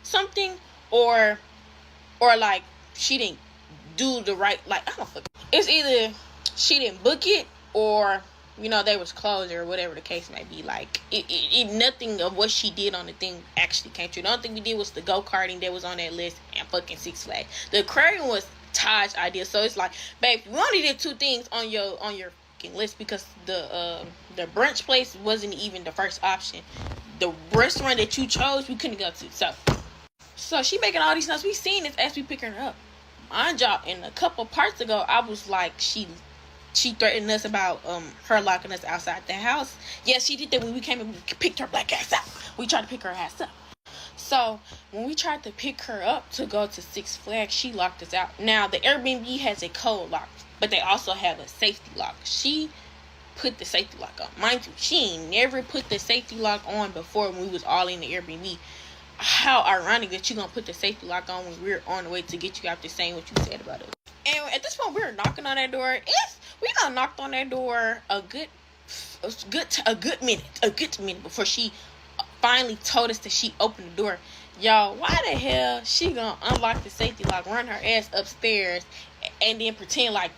something or like she didn't do the right, like, I don't fucking. It's either she didn't book it or, you know, they was closed or whatever the case may be. Like, it nothing of what she did on the thing actually came true. The only thing we did was the go-karting that was on that list and fucking Six Flags. The aquarium was Taj's idea. So it's like, babe, we only did 2 things on your fucking list because the brunch place wasn't even the first option. The restaurant that you chose, we couldn't go to. So she making all these notes. We seen this as we picking her up. Mind y'all, in a couple parts ago, I was like, she threatened us about her locking us outside the house. Yes, she did that when we came and we picked her black ass up. We tried to pick her ass up. So when we tried to pick her up to go to Six Flags, she locked us out. Now the Airbnb has a code lock, but they also have a safety lock. She put the safety lock on. Mind you, she ain't never put the safety lock on before when we was all in the Airbnb. How ironic that you gonna put the safety lock on when we're on the way to get you after saying what you said about us. And at this point, we were knocking on that door. We done knocked on that door a good minute before she finally told us that she opened the door. Y'all, why the hell she gonna unlock the safety lock, run her ass upstairs, and then pretend like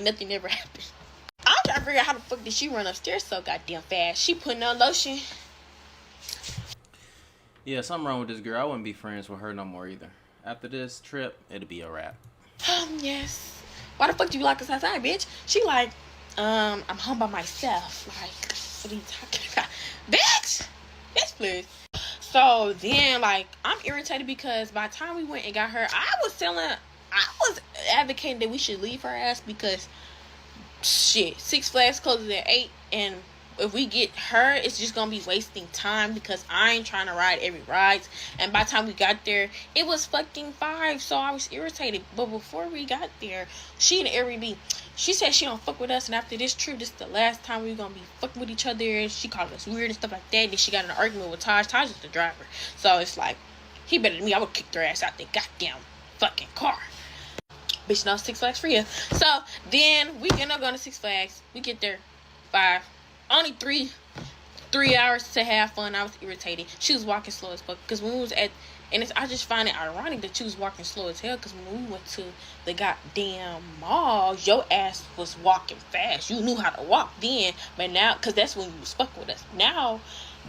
nothing ever happened? I'm trying to figure out how the fuck did she run upstairs so goddamn fast. She putting on lotion. Yeah, something wrong with this girl. I wouldn't be friends with her no more either. After this trip, it'll be a wrap. Yes. Why the fuck do you lock us outside, bitch? She like, I'm home by myself. Like, what are you talking about? Bitch! Yes, please. So then, like, I'm irritated because by the time we went and got her, I was advocating that we should leave her ass because, shit, Six Flags closes at 8, and if we get her, it's just gonna be wasting time because I ain't trying to ride every ride. And by the time we got there, it was fucking 5, so I was irritated. But before we got there, she in the Airbnb, she said she don't fuck with us, and after this trip, this is the last time we gonna be fucking with each other. She called us weird and stuff like that. And then she got in an argument with Taj. Taj is the driver, so it's like, he better than me. I would kick their ass out the goddamn fucking car. Bitch, no Six Flags for you. So then we end up going to Six Flags. We get there 5. Only 3 hours to have fun. I was irritated. She was walking slow as fuck. Because when we was at, and I just find it ironic that she was walking slow as hell. Because when we went to the goddamn mall, your ass was walking fast. You knew how to walk then. But now, because that's when you was fucking with us. Now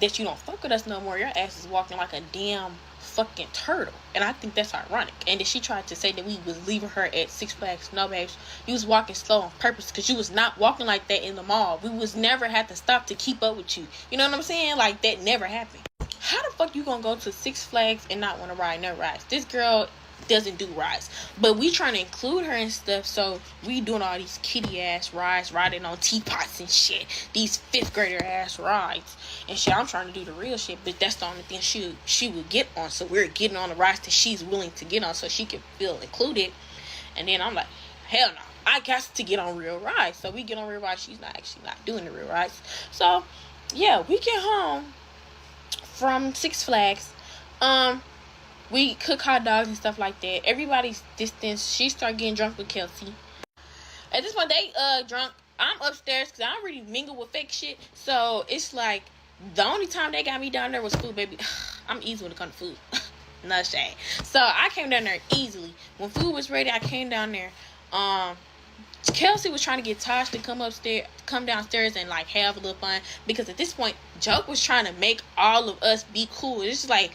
that you don't fuck with us no more, your ass is walking like a damn fucking turtle. And I think that's ironic. And then she tried to say that we was leaving her at Six Flags. No, babes, you was walking slow on purpose because you was not walking like that in the mall. We was never had to stop to keep up with you. You know what I'm saying? Like, that never happened. How the fuck you gonna go to Six Flags and not want to ride no rides? This girl doesn't do rides, but we trying to include her and stuff, so we doing all these kitty ass rides, riding on teapots and shit, these 5th grader ass rides and shit. I'm trying to do the real shit, but that's the only thing she would get on, so we're getting on the rides that she's willing to get on so she can feel included. And then I'm like, hell no, I got to get on real rides. So we get on real rides. She's not doing the real rides. So yeah, we get home from Six Flags. We cook hot dogs and stuff like that. Everybody's distance. She started getting drunk with Kelsey. At this point, they drunk. I'm upstairs because I don't really mingle with fake shit. So it's like the only time they got me down there was food, baby. I'm easy when it comes to food. No shade. So I came down there easily. When food was ready, I came down there. Kelsey was trying to get Tosh to come downstairs and like have a little fun, because at this point, Joke was trying to make all of us be cool. It's just like,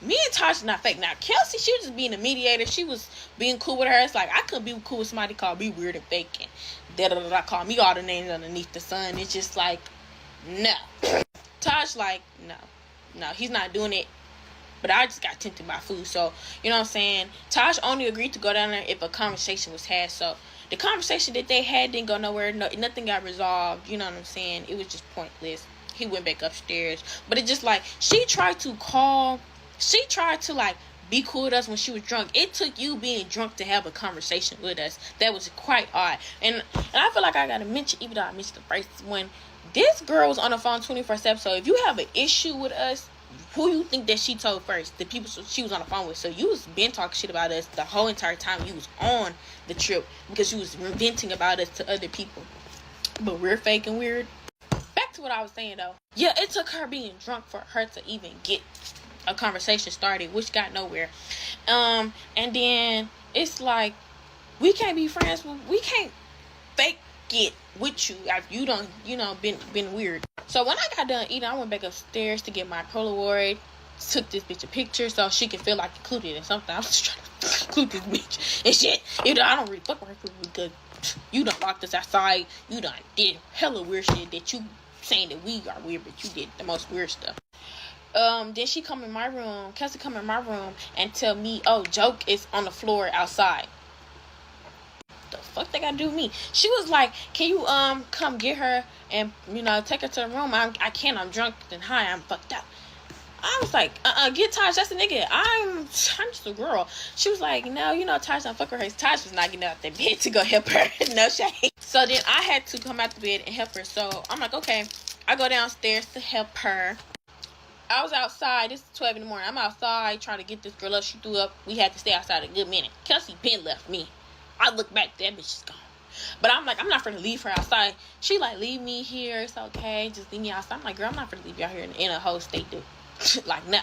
me and Tosh is not fake. Now, Kelsey, she was just being a mediator. She was being cool with her. It's like, I couldn't be cool with somebody called me weird and fake and da-da-da-da, call me all the names underneath the sun. It's just like, no. Tosh, like, no, he's not doing it. But I just got tempted by food. So, you know what I'm saying? Tosh only agreed to go down there if a conversation was had. So, the conversation that they had didn't go nowhere. Nothing got resolved. You know what I'm saying? It was just pointless. He went back upstairs. But it's just like, she tried to like be cool with us when she was drunk. It took you being drunk to have a conversation with us. That was quite odd. And I feel like I gotta mention, even though I mentioned the first, when this girl was on the phone 24/7. So if you have an issue with us, who you think that she told first? The people she was on the phone with. So you was been talking shit about us the whole entire time you was on the trip, because you was venting about us to other people. But we're fake and weird. Back to what I was saying though. Yeah, it took her being drunk for her to even get a conversation started, which got nowhere. And then it's like, we can't be friends. We can't fake it with you if you don't, been weird. So when I got done eating, I went back upstairs to get my Polaroid, took this bitch a picture so she could feel like included in something. I was just trying to include this bitch and shit. I don't really fuck with her because you done locked us outside. You done did hella weird shit that you saying that we are weird, but you did the most weird stuff. Then she come in my room, Kelsey come in my room and tell me, oh, Joke is on the floor outside. The fuck they gotta do with me? She was like, can you come get her and take her to the room? I can't, I'm drunk and high, I'm fucked up. I was like, get Taj, that's the nigga. I'm just a girl. She was like, no, you know, Taj don't fuck with her. Taj was not getting out that bed to go help her. No shade. So then I had to come out the bed and help her. So I'm like, okay. I go downstairs to help her. I was outside. This is 12 in the morning. I'm outside trying to get this girl up. She threw up. We had to stay outside a good minute. Kelsey Ben left me. I look back, that bitch is gone. But I'm like, I'm not finna leave her outside. She like, leave me here. It's okay. Just leave me outside. I'm like, girl, I'm not finna leave you out here in a whole state, dude. Like, no.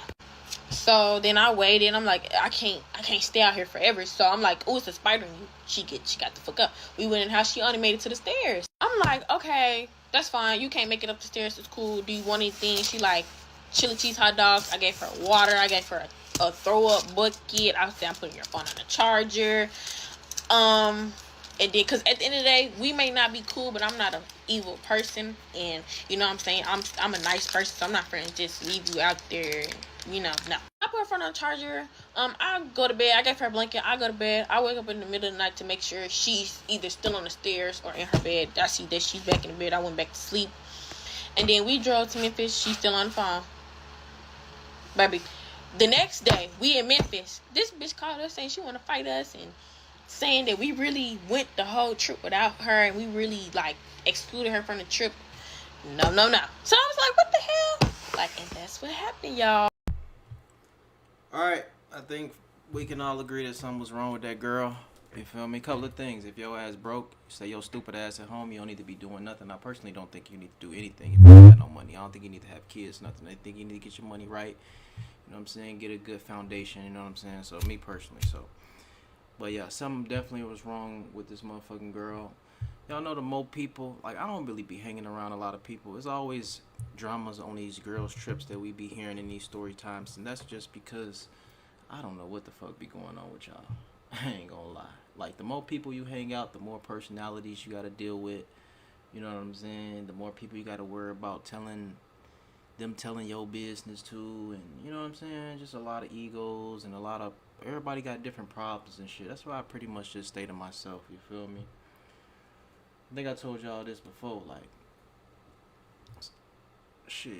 So then I waited. I'm like, I can't stay out here forever. So I'm like, oh, it's a spider in you. She got the fuck up. We went in the house. She only made it to the stairs. I'm like, okay, that's fine. You can't make it up the stairs. It's cool. Do you want anything? She like, chili cheese hot dogs. I gave her water. I gave her a throw up bucket. I said, I'm putting your phone on the charger. And then, because at the end of the day, we may not be cool, but I'm not an evil person. And, you know what I'm saying? I'm a nice person, so I'm not going to just leave you out there. You know, no. I put her phone on the charger. I go to bed. I gave her a blanket. I go to bed. I wake up in the middle of the night to make sure she's either still on the stairs or in her bed. I see that she's back in the bed. I went back to sleep. And then we drove to Memphis. She's still on the phone. Baby. The next day, we in Memphis. This bitch called us saying she want to fight us and saying that we really went the whole trip without her and we really like excluded her from the trip. No. So I was like, what the hell? Like, and that's what happened, y'all. Alright, I think we can all agree that something was wrong with that girl. You feel me? Couple of things. If your ass broke, you stay your stupid ass at home, you don't need to be doing nothing. I personally don't think you need to do anything if you don't got no money. I don't think you need to have kids, nothing. I think you need to get your money right. You know what I'm saying? Get a good foundation, you know what I'm saying? So, me personally, But yeah, something definitely was wrong with this motherfucking girl. Y'all know the more people, like, I don't really be hanging around a lot of people. There's always dramas on these girls' trips that we be hearing in these story times. And that's just because I don't know what the fuck be going on with y'all. I ain't gonna lie. Like, the more people you hang out, the more personalities you gotta deal with. You know what I'm saying? The more people you gotta worry about telling your business to. And, you know what I'm saying? Just a lot of egos and everybody got different problems and shit. That's why I pretty much just stay to myself, you feel me? I think I told y'all this before, like, shit,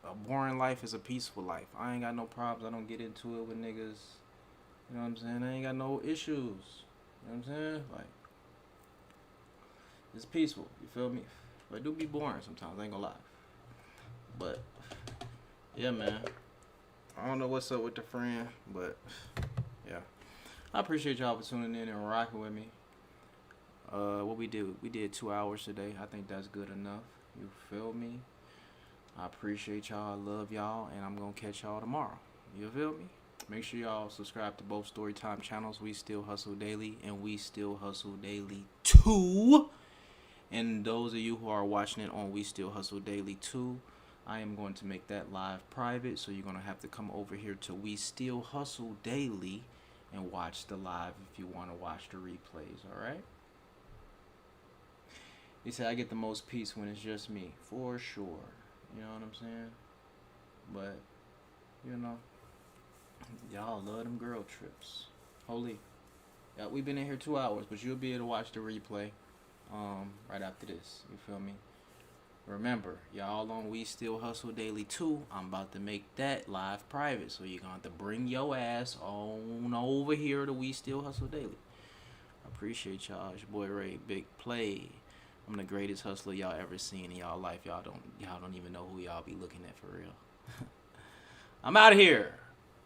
a boring life is a peaceful life. I ain't got no problems. I don't get into it with niggas. You know what I'm saying? I ain't got no issues. You know what I'm saying? Like, it's peaceful, you feel me? But it do be boring sometimes, I ain't gonna lie. But, yeah, man. I don't know what's up with the friend, but yeah. I appreciate y'all for tuning in and rocking with me. What we did 2 hours today. I think that's good enough. You feel me? I appreciate y'all. I love y'all, and I'm gonna catch y'all tomorrow. You feel me? Make sure y'all subscribe to both Storytime channels. We Still Hustle Daily and We Still Hustle Daily 2. And those of you who are watching it on We Still Hustle Daily 2, I am going to make that live private, so you're going to have to come over here to We Still Hustle Daily and watch the live if you want to watch the replays, alright? They say I get the most peace when it's just me, for sure. You know what I'm saying? But, you know, y'all love them girl trips. Holy. Yeah, we've been in here 2 hours, but you'll be able to watch the replay right after this. You feel me? Remember, y'all on We Still Hustle Daily 2, I'm about to make that live private. So you're going to have to bring your ass on over here to We Still Hustle Daily. I appreciate y'all. It's your boy Ray, Big Play. I'm the greatest hustler y'all ever seen in y'all life. Y'all don't even know who y'all be looking at for real. I'm out of here.